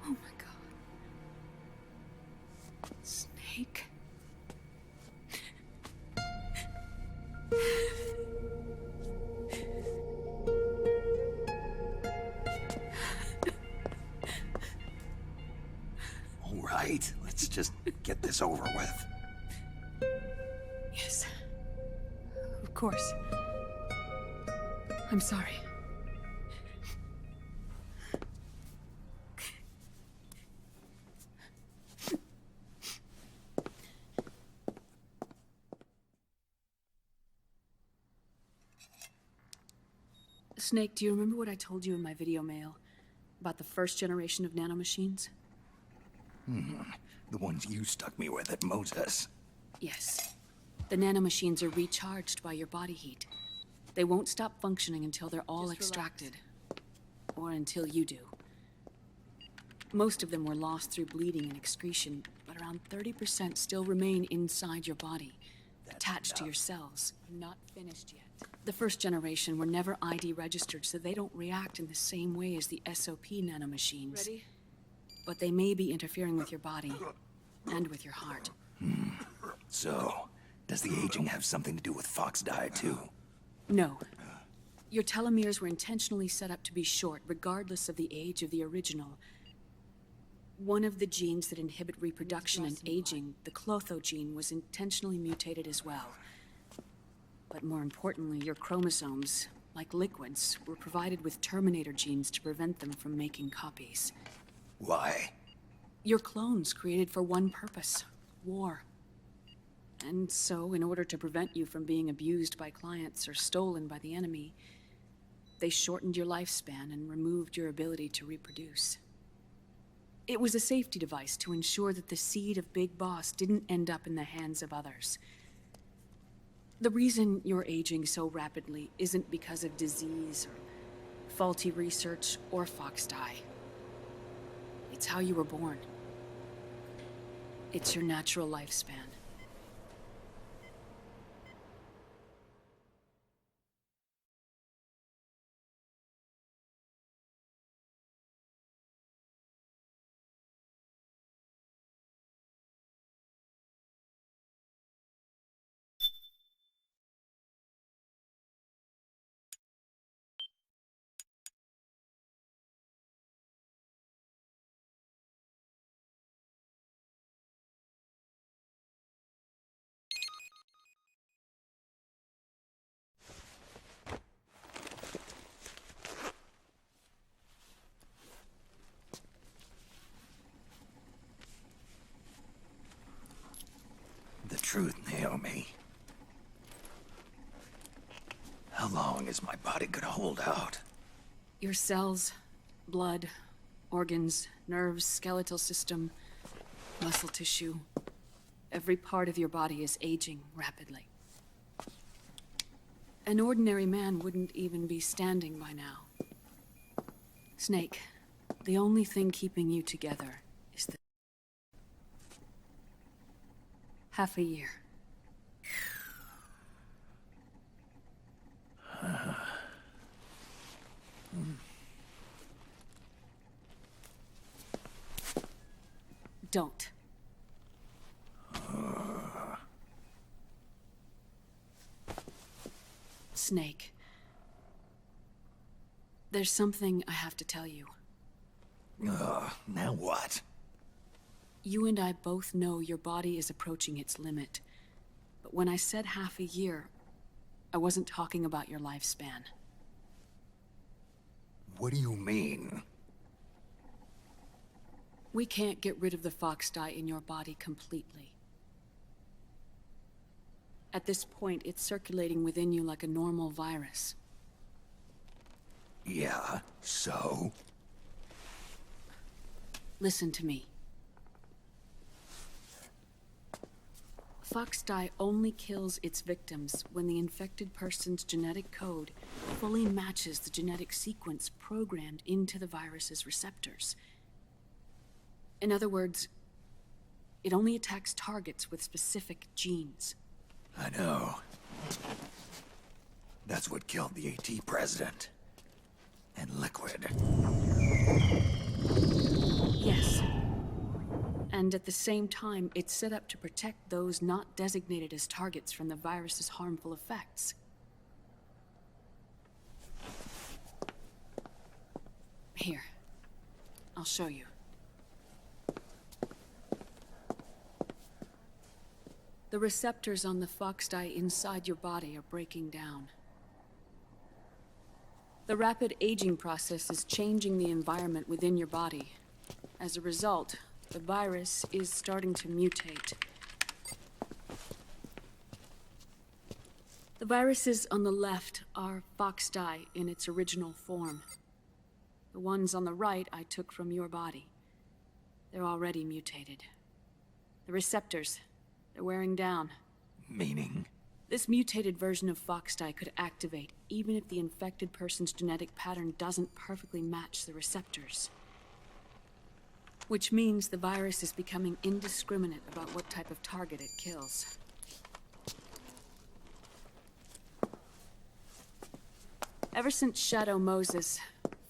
Oh my God. Snake. All right, let's just get this over with. Yes. Of course. I'm sorry. Snake, do you remember what I told you in my video mail about the first generation of nanomachines? The ones you stuck me with at Moses. Yes. The nanomachines are recharged by your body heat. They won't stop functioning until they're all extracted. or until you do. Most of them were lost through bleeding and excretion, but around 30% still remain inside your body, attached to your cells. Not finished yet. The first generation were never ID registered, so they don't react in the same way as the SOP nanomachines. Ready? But they may be interfering with your body, and with your heart. So, does the aging have something to do with Fox die too? No. Your telomeres were intentionally set up to be short, regardless of the age of the original. One of the genes that inhibit reproduction and aging, the Clotho gene, was intentionally mutated as well. But more importantly, your chromosomes, like liquids, were provided with terminator genes to prevent them from making copies. Why? Your clones created for one purpose: war. And so, in order to prevent you from being abused by clients or stolen by the enemy, they shortened your lifespan and removed your ability to reproduce. It was a safety device to ensure that the seed of Big Boss didn't end up in the hands of others. The reason you're aging so rapidly isn't because of disease or faulty research or Fox die. It's how you were born. It's your natural lifespan. The truth, Naomi. How long is my body gonna hold out? Your cells, blood, organs, nerves, skeletal system, muscle tissue. Every part of your body is aging rapidly. An ordinary man wouldn't even be standing by now. Snake, the only thing keeping you together is the... half a year. Don't. Snake. There's something I have to tell you. Now what? You and I both know your body is approaching its limit. But when I said half a year, I wasn't talking about your lifespan. What do you mean? We can't get rid of the Fox dye in your body completely. At this point, it's circulating within you like a normal virus. Yeah, so? Listen to me. Fox dye only kills its victims when the infected person's genetic code fully matches the genetic sequence programmed into the virus's receptors. In other words, it only attacks targets with specific genes. I know. That's what killed the AT president. And Liquid. Yes. And at the same time, it's set up to protect those not designated as targets from the virus's harmful effects. Here. I'll show you. The receptors on the Fox dye inside your body are breaking down. The rapid aging process is changing the environment within your body. As a result, the virus is starting to mutate. The viruses on the left are Fox dye in its original form. The ones on the right I took from your body. They're already mutated. The receptors, they're wearing down. Meaning? This mutated version of Foxdie could activate even if the infected person's genetic pattern doesn't perfectly match the receptors. Which means the virus is becoming indiscriminate about what type of target it kills. Ever since Shadow Moses,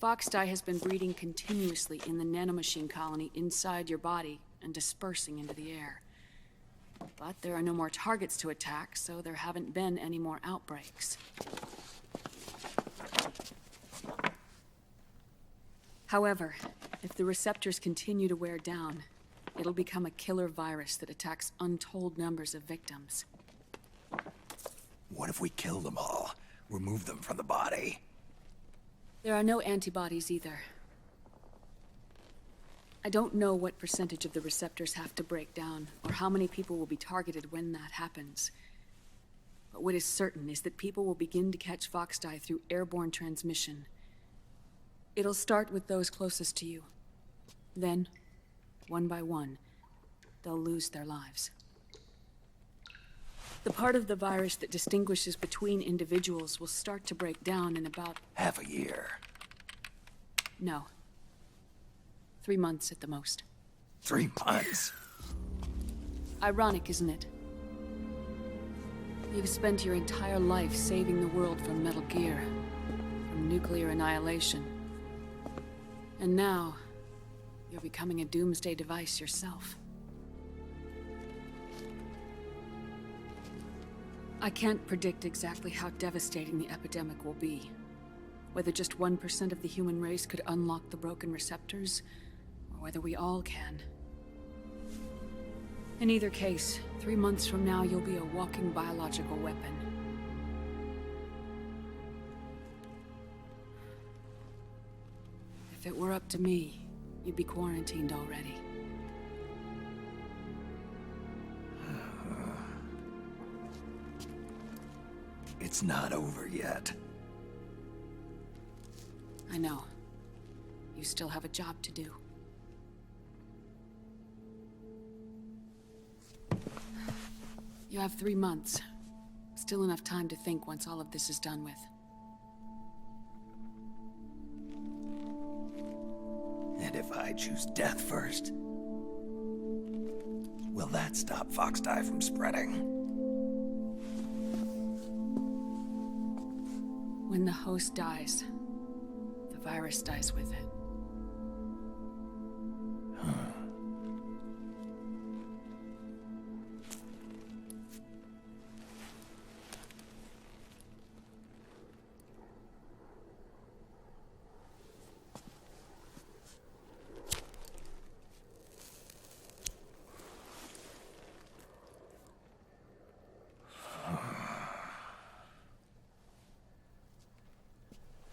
Foxdie has been breeding continuously in the nanomachine colony inside your body and dispersing into the air. But there are no more targets to attack, so there haven't been any more outbreaks. However, if the receptors continue to wear down, it'll become a killer virus that attacks untold numbers of victims. What if we kill them all? Remove them from the body? There are no antibodies either. I don't know what percentage of the receptors have to break down, or how many people will be targeted when that happens. But what is certain is that people will begin to catch Foxdie through airborne transmission. It'll start with those closest to you. Then, one by one, they'll lose their lives. The part of the virus that distinguishes between individuals will start to break down in about... half a year. No. 3 months at the most. 3 months? Ironic, isn't it? You've spent your entire life saving the world from Metal Gear, from nuclear annihilation. And now, you're becoming a doomsday device yourself. I can't predict exactly how devastating the epidemic will be. Whether just 1% of the human race could unlock the broken receptors, or whether we all can. In either case, 3 months from now, you'll be a walking biological weapon. If it were up to me, you'd be quarantined already. It's not over yet. I know. You still have a job to do. You have 3 months. Still enough time to think once all of this is done with. And if I choose death first, will that stop Foxdie from spreading? When the host dies, the virus dies with it.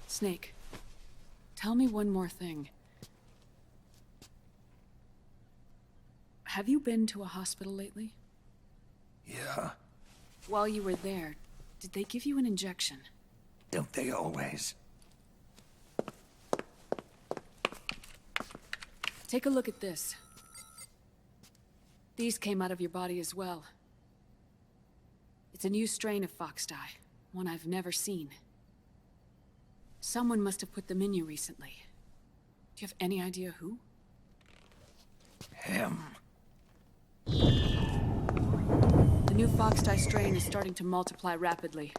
Snake, tell me one more thing. Have you been to a hospital lately? Yeah. While you were there, did they give you an injection? Don't they always? Take a look at this. These came out of your body as well. It's a new strain of Foxdie, one I've never seen. Someone must have put them in you recently. Do you have any idea who? Him. The new Foxdie strain is starting to multiply rapidly.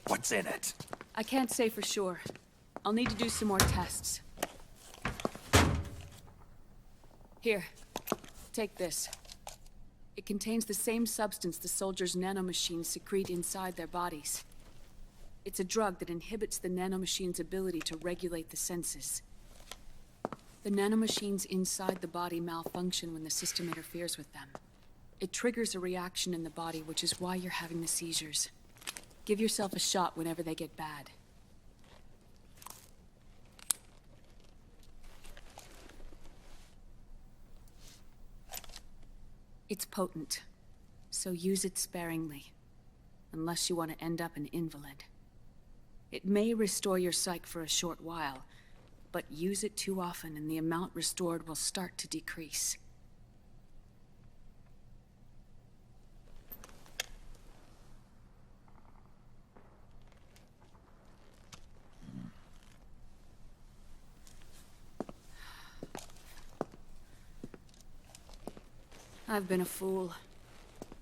What's in it? I can't say for sure. I'll need to do some more tests. Here, take this. It contains the same substance the soldiers' nanomachines secrete inside their bodies. It's a drug that inhibits the nanomachine's ability to regulate the senses. The nanomachines inside the body malfunction when the system interferes with them. It triggers a reaction in the body, which is why you're having the seizures. Give yourself a shot whenever they get bad. It's potent, so use it sparingly, unless you want to end up an invalid. It may restore your psyche for a short while, but use it too often and the amount restored will start to decrease. I've been a fool.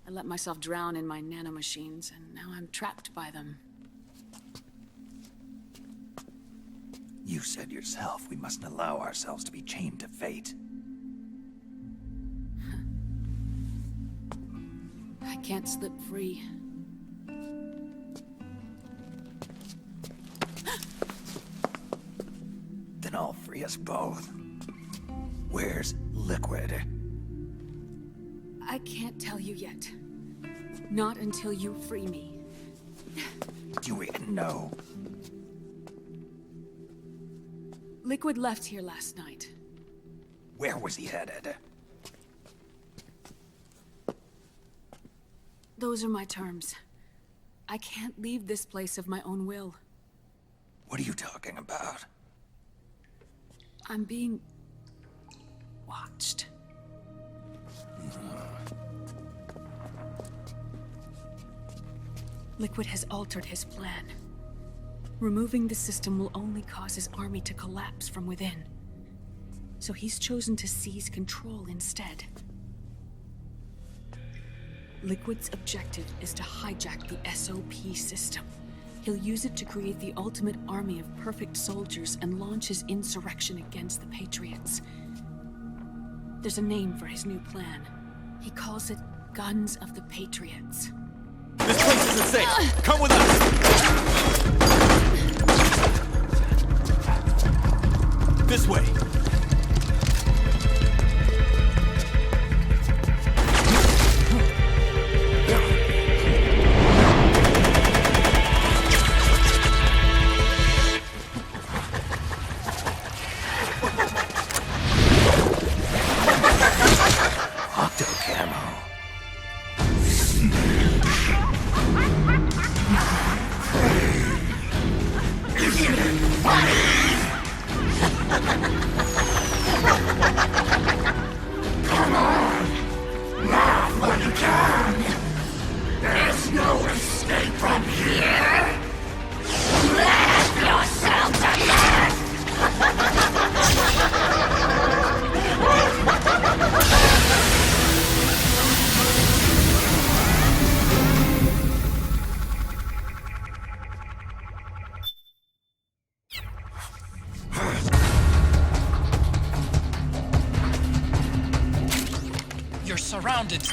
I let myself drown in my nanomachines, and now I'm trapped by them. You said yourself we mustn't allow ourselves to be chained to fate. I can't slip free. Then I'll free us both. Where's Liquid? I can't tell you yet. Not until you free me. Do we know? Liquid left here last night. Where was he headed? Those are my terms. I can't leave this place of my own will. What are you talking about? I'm being... watched. Liquid has altered his plan. Removing the system will only cause his army to collapse from within. So he's chosen to seize control instead. Liquid's objective is to hijack the SOP system. He'll use it to create the ultimate army of perfect soldiers and launch his insurrection against the Patriots. There's a name for his new plan. He calls it Guns of the Patriots. This place isn't safe! Come with us! This way! You're surrounded.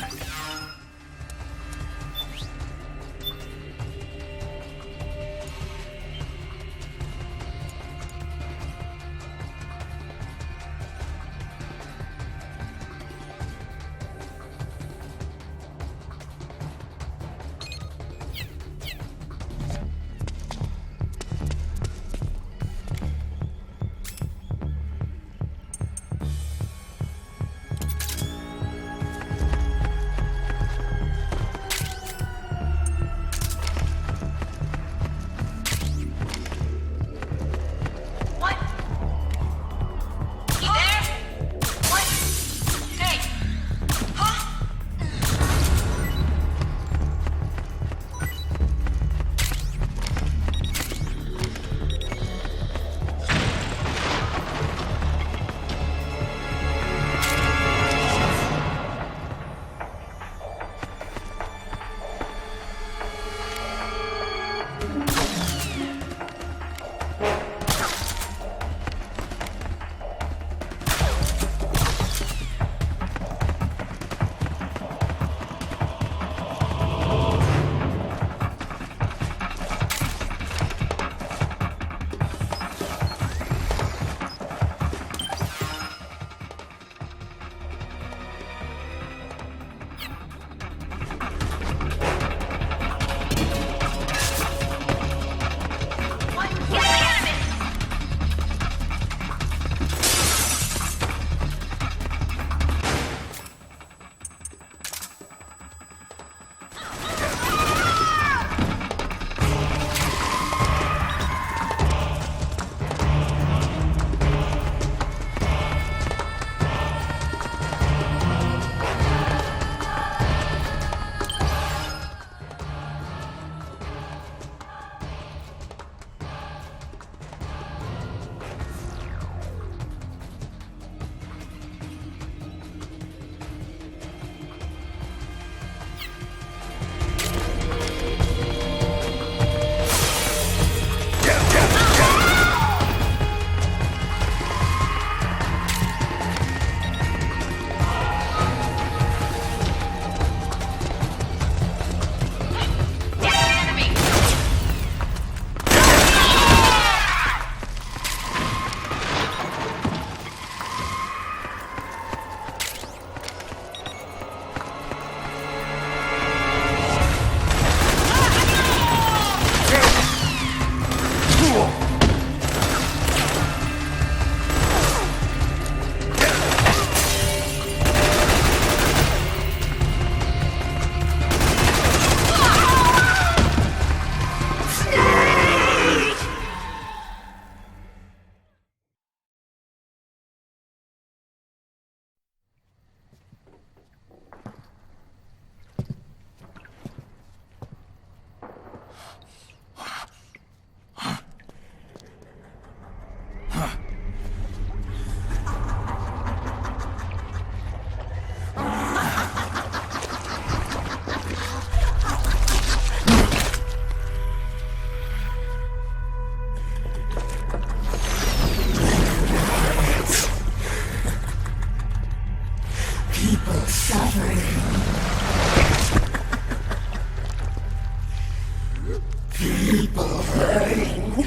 suffering.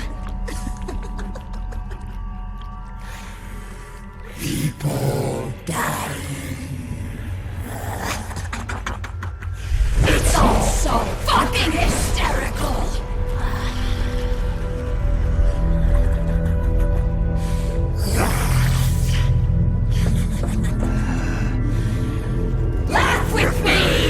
People dying. It's all so fucking hysterical. Laugh with me!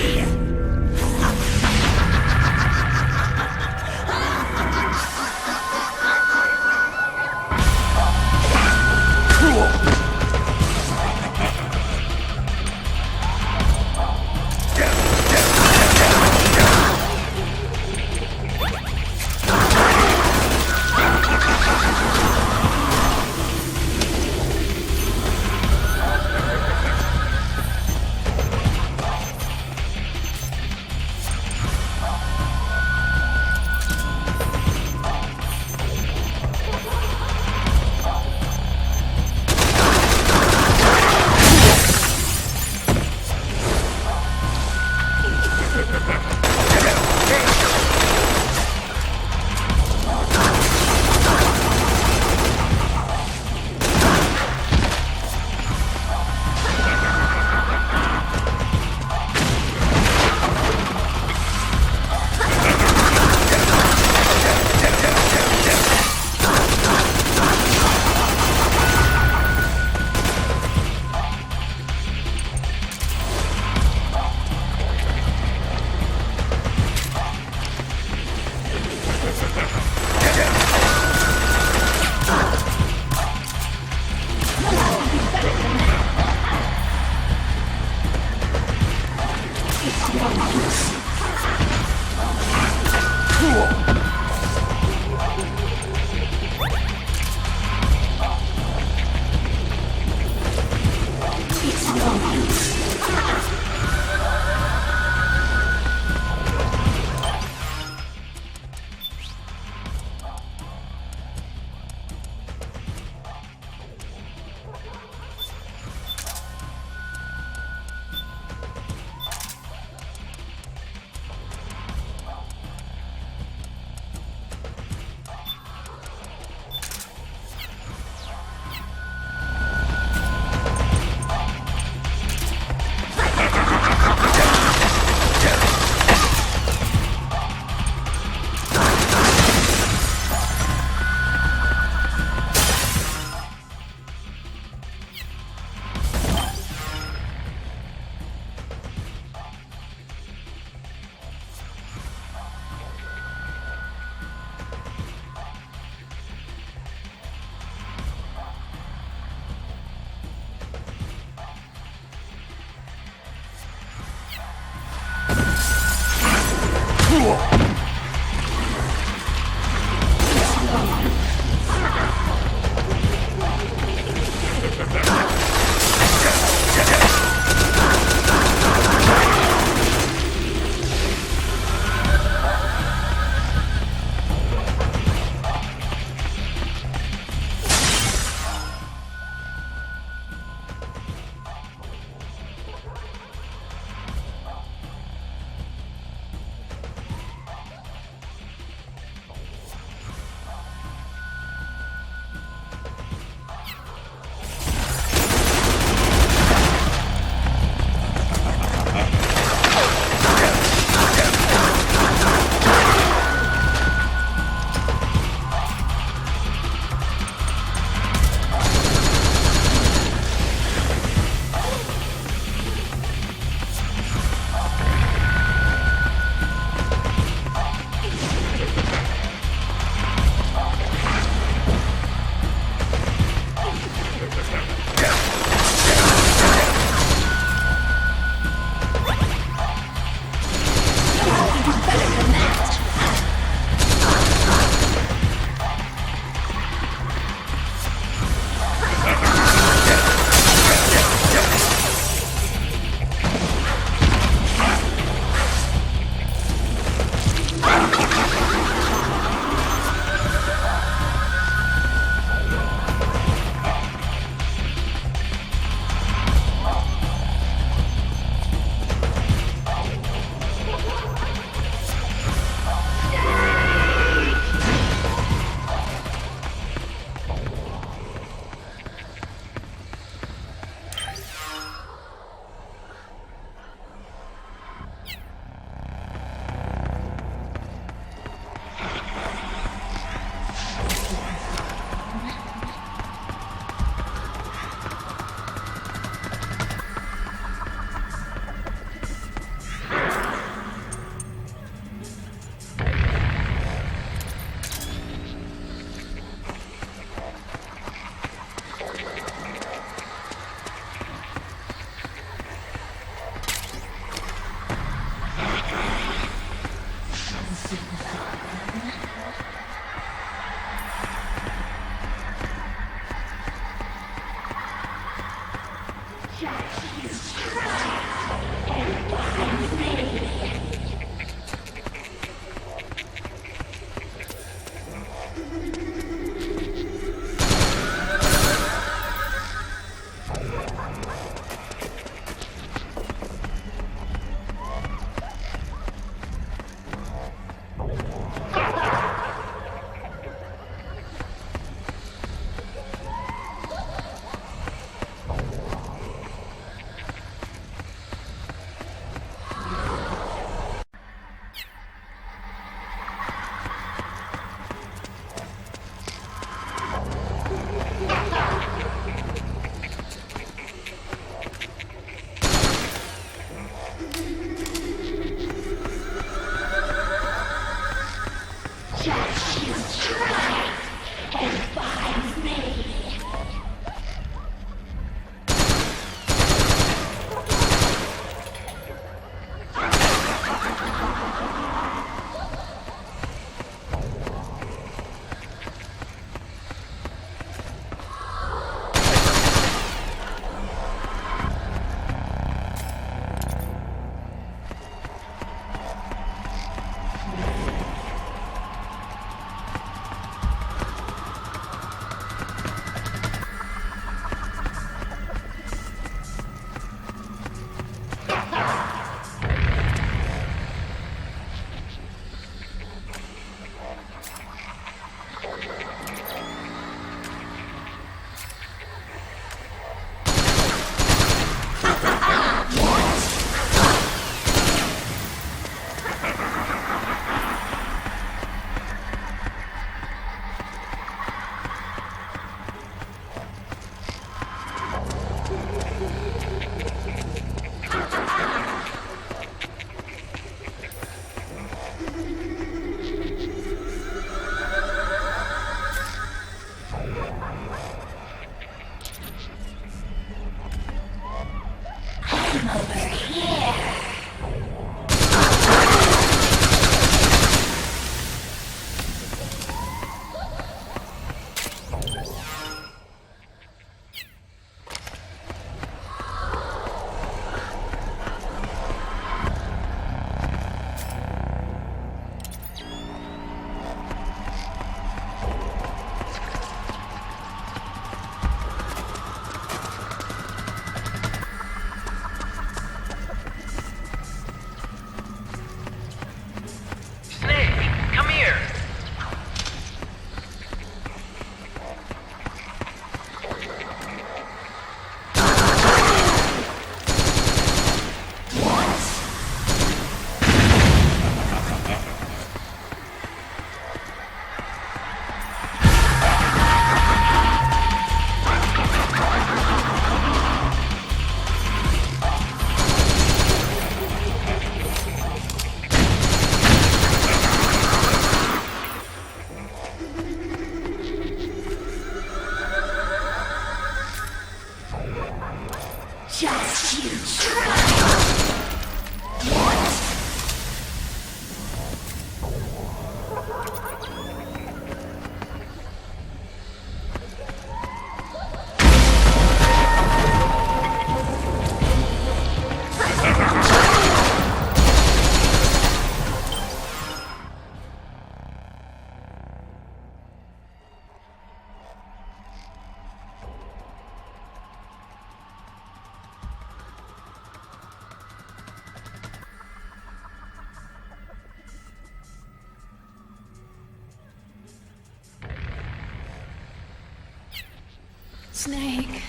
Snake.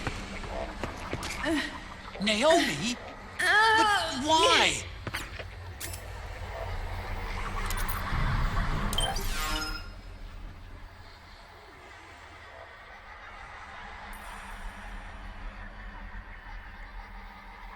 Naomi? But why? Yes.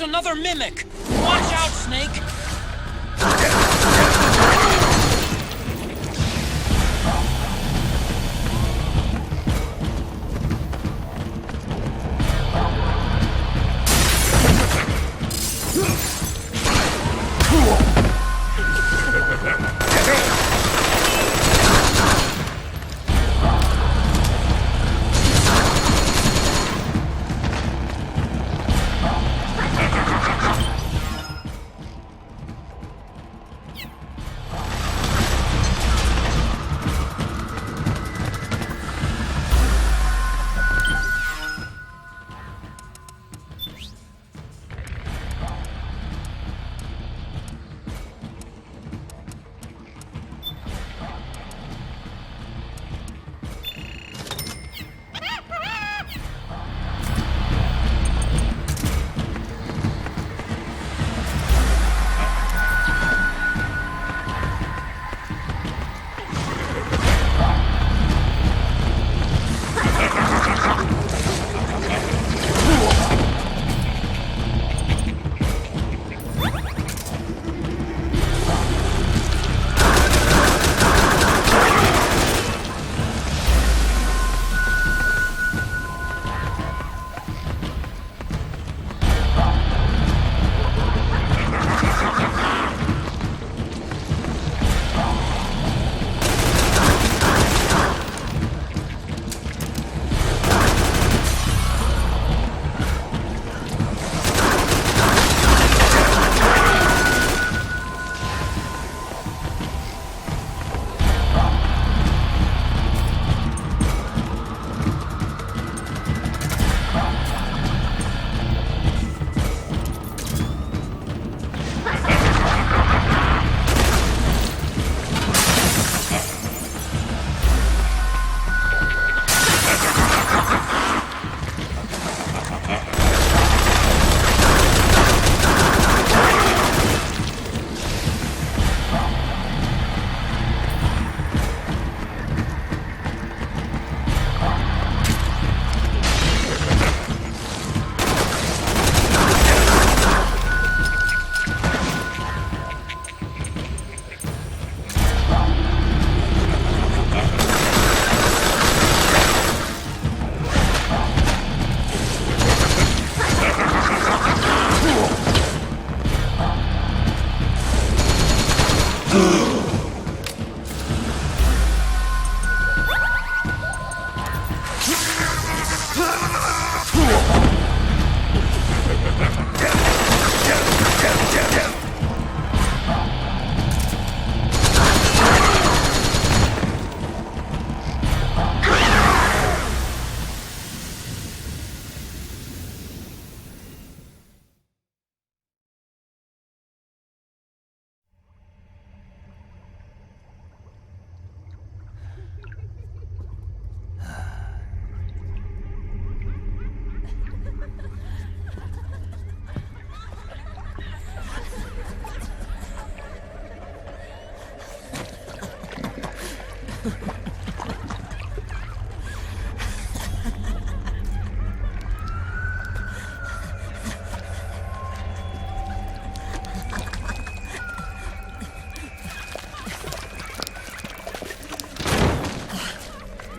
another mimic! Watch out, Snake!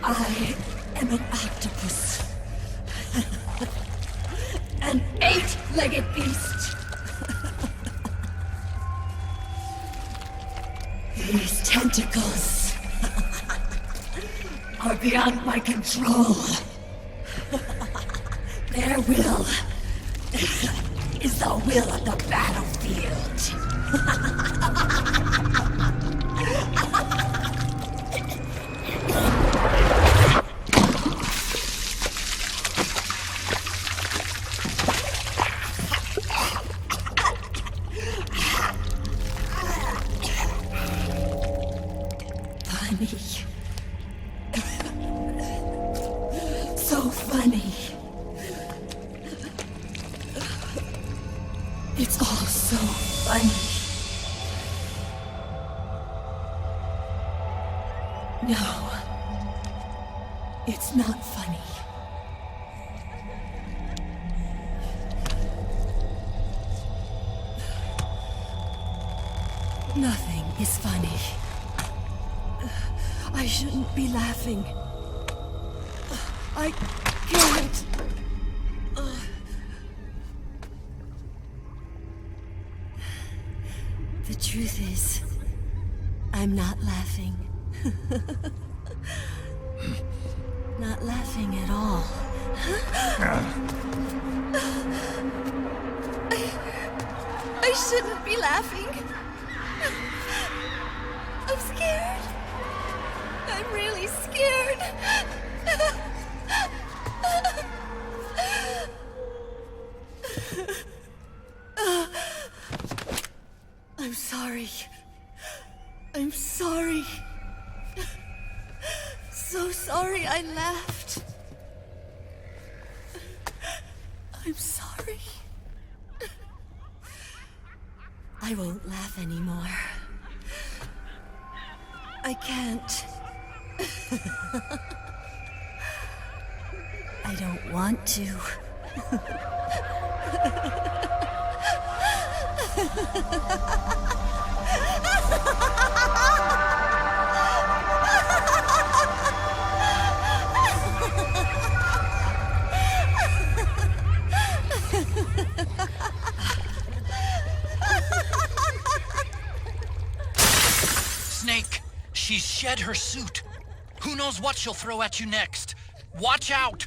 I am an octopus. An eight-legged beast. These tentacles are beyond my control. Their will is the will of the battlefield. Funny. So funny. It's all so funny. No. It's not funny. Nothing is funny. I shouldn't be laughing. I can't. The truth is, I'm not laughing. Not laughing at all. I shouldn't be laughing. I'm scared. I'm really scared. I'm sorry. I'm sorry. So sorry I laughed. I'm sorry. I won't laugh anymore. I can't. I don't want to. Snake, she's shed her suit. Who knows what she'll throw at you next? Watch out!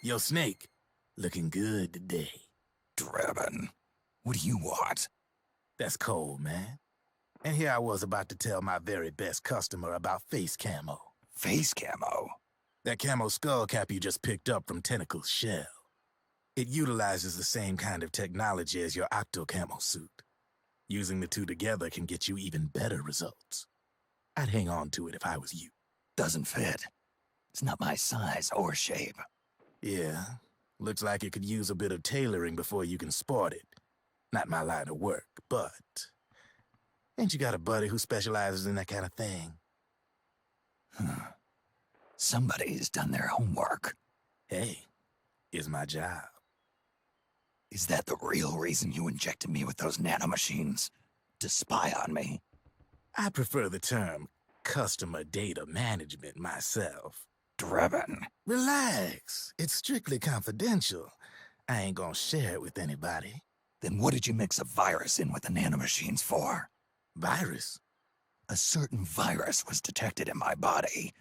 Yo, Snake, looking good today. Drebin, what do you want? That's cold, man. And here I was about to tell my very best customer about face camo. Face camo? That camo skull cap you just picked up from Tentacle's shell. It utilizes the same kind of technology as your octo camo suit. Using the two together can get you even better results. I'd hang on to it if I was you. Doesn't fit. It's not my size or shape. Yeah, looks like it could use a bit of tailoring before you can sport it. Not my line of work, but... ain't you got a buddy who specializes in that kind of thing? Somebody's done their homework. Hey, it's my job. Is that the real reason you injected me with those nanomachines? To spy on me? I prefer the term customer data management myself. Driven. Relax. It's strictly confidential. I ain't gonna share it with anybody. Then what did you mix a virus in with the nanomachines for? Virus? A certain virus was detected in my body.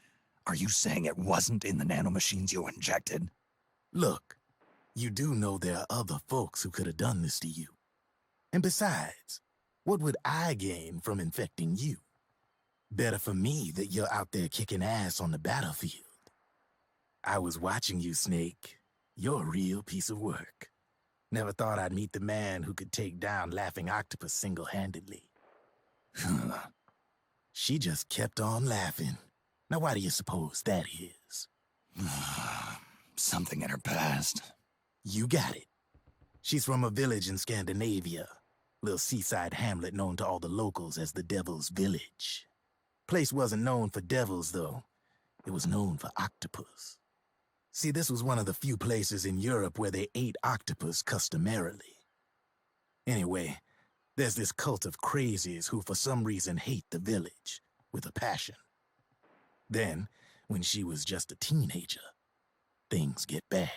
Are you saying it wasn't in the nanomachines you injected? Look, you do know there are other folks who could have done this to you. And besides, what would I gain from infecting you? Better for me that you're out there kicking ass on the battlefield. I was watching you, Snake. You're a real piece of work. Never thought I'd meet the man who could take down Laughing Octopus single-handedly. She just kept on laughing. Now why do you suppose that is? Something in her past. You got it. She's from a village in Scandinavia. Little seaside hamlet known to all the locals as the Devil's Village. Place wasn't known for devils, though. It was known for octopus. See, this was one of the few places in Europe where they ate octopus customarily. Anyway, there's this cult of crazies who for some reason hate the village with a passion. Then, when she was just a teenager, things get bad.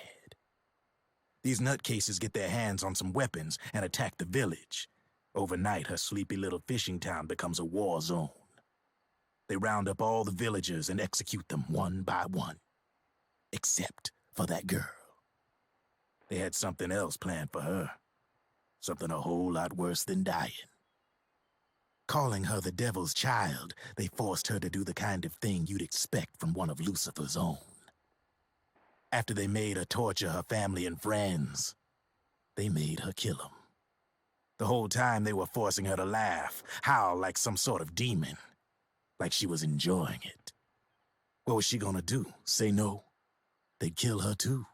These nutcases get their hands on some weapons and attack the village. Overnight, her sleepy little fishing town becomes a war zone. They round up all the villagers and execute them one by one. Except for that girl. They had something else planned for her. Something a whole lot worse than dying. Calling her the Devil's Child, they forced her to do the kind of thing you'd expect from one of Lucifer's own. After they made her torture her family and friends, they made her kill them. The whole time they were forcing her to laugh, howl like some sort of demon. Like she was enjoying it. What was she gonna do? Say no? They'd kill her too.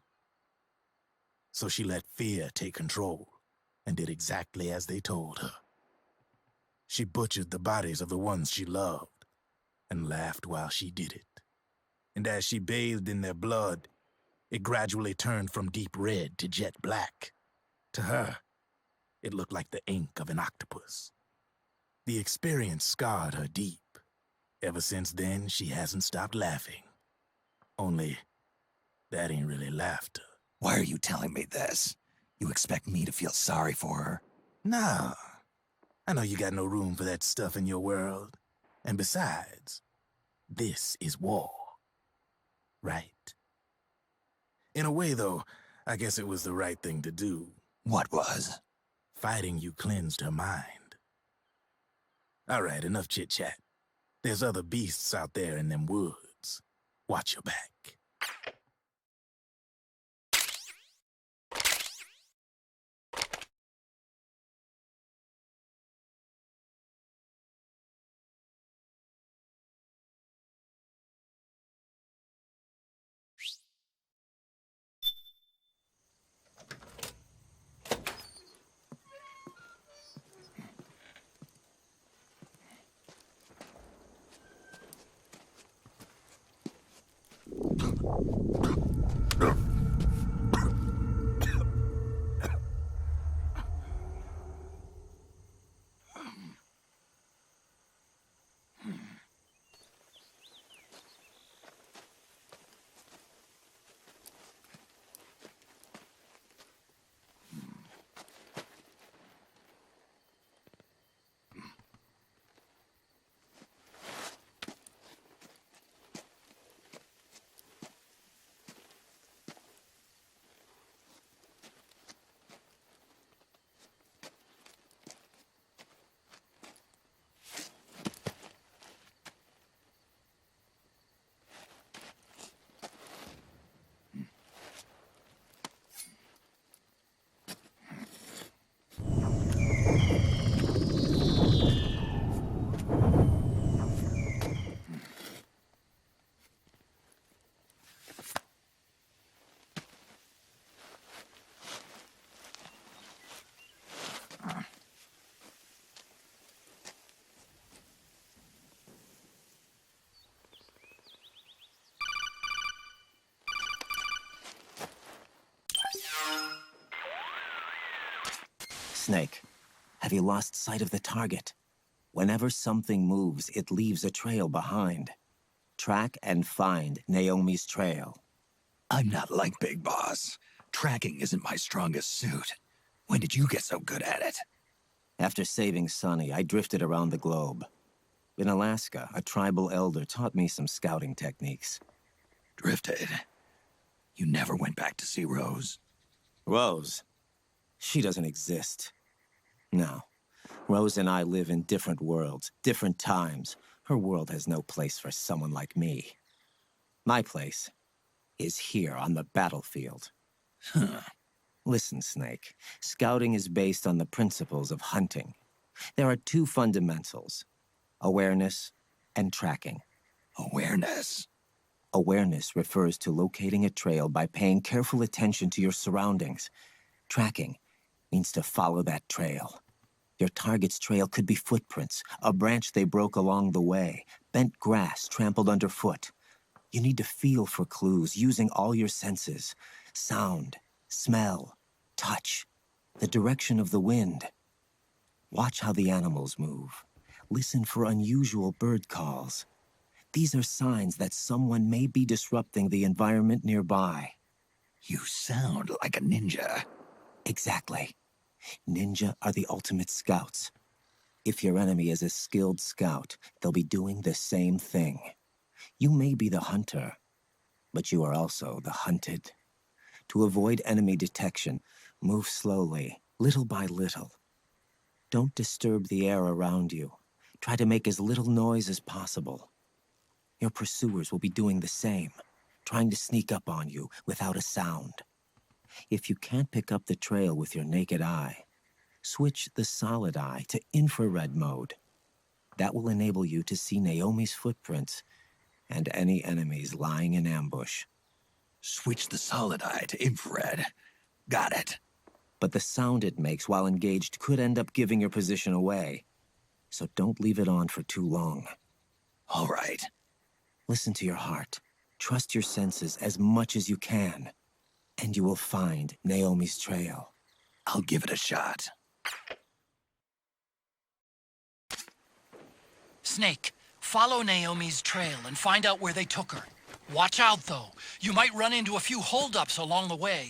So she let fear take control and did exactly as they told her. She butchered the bodies of the ones she loved and laughed while she did it. And as she bathed in their blood, it gradually turned from deep red to jet black. To her, it looked like the ink of an octopus. The experience scarred her deep. Ever since then, she hasn't stopped laughing. Only, that ain't really laughter. Why are you telling me this? You expect me to feel sorry for her? Nah. I know you got no room for that stuff in your world. And besides, this is war. Right? In a way, though, I guess it was the right thing to do. What was? Fighting you cleansed her mind. All right, enough chit-chat. There's other beasts out there in them woods. Watch your back. Snake, have you lost sight of the target? Whenever something moves, it leaves a trail behind. Track and find Naomi's trail. I'm not like Big Boss. Tracking isn't my strongest suit. When did you get so good at it? After saving Sonny, I drifted around the globe. In Alaska, a tribal elder taught me some scouting techniques. Drifted? You never went back to see Rose? Rose? She doesn't exist. No. Rose and I live in different worlds, different times. Her world has no place for someone like me. My place is here on the battlefield. Huh. Listen, Snake. Scouting is based on the principles of hunting. There are two fundamentals: awareness and tracking. Awareness? Awareness refers to locating a trail by paying careful attention to your surroundings. Tracking means to follow that trail. Your target's trail could be footprints, a branch they broke along the way, bent grass trampled underfoot. You need to feel for clues using all your senses: sound, smell, touch, the direction of the wind. Watch how the animals move. Listen for unusual bird calls. These are signs that someone may be disrupting the environment nearby. You sound like a ninja. Exactly. Ninja are the ultimate scouts. If your enemy is a skilled scout, they'll be doing the same thing. You may be the hunter, but you are also the hunted. To avoid enemy detection, move slowly, little by little. Don't disturb the air around you. Try to make as little noise as possible. Your pursuers will be doing the same, trying to sneak up on you without a sound. If you can't pick up the trail with your naked eye, switch the solid eye to infrared mode. That will enable you to see Naomi's footprints and any enemies lying in ambush. Switch the solid eye to infrared. Got it. But the sound it makes while engaged could end up giving your position away. So don't leave it on for too long. All right. Listen to your heart. Trust your senses as much as you can. And you will find Naomi's trail. I'll give it a shot. Snake, follow Naomi's trail and find out where they took her. Watch out, though. You might run into a few holdups along the way.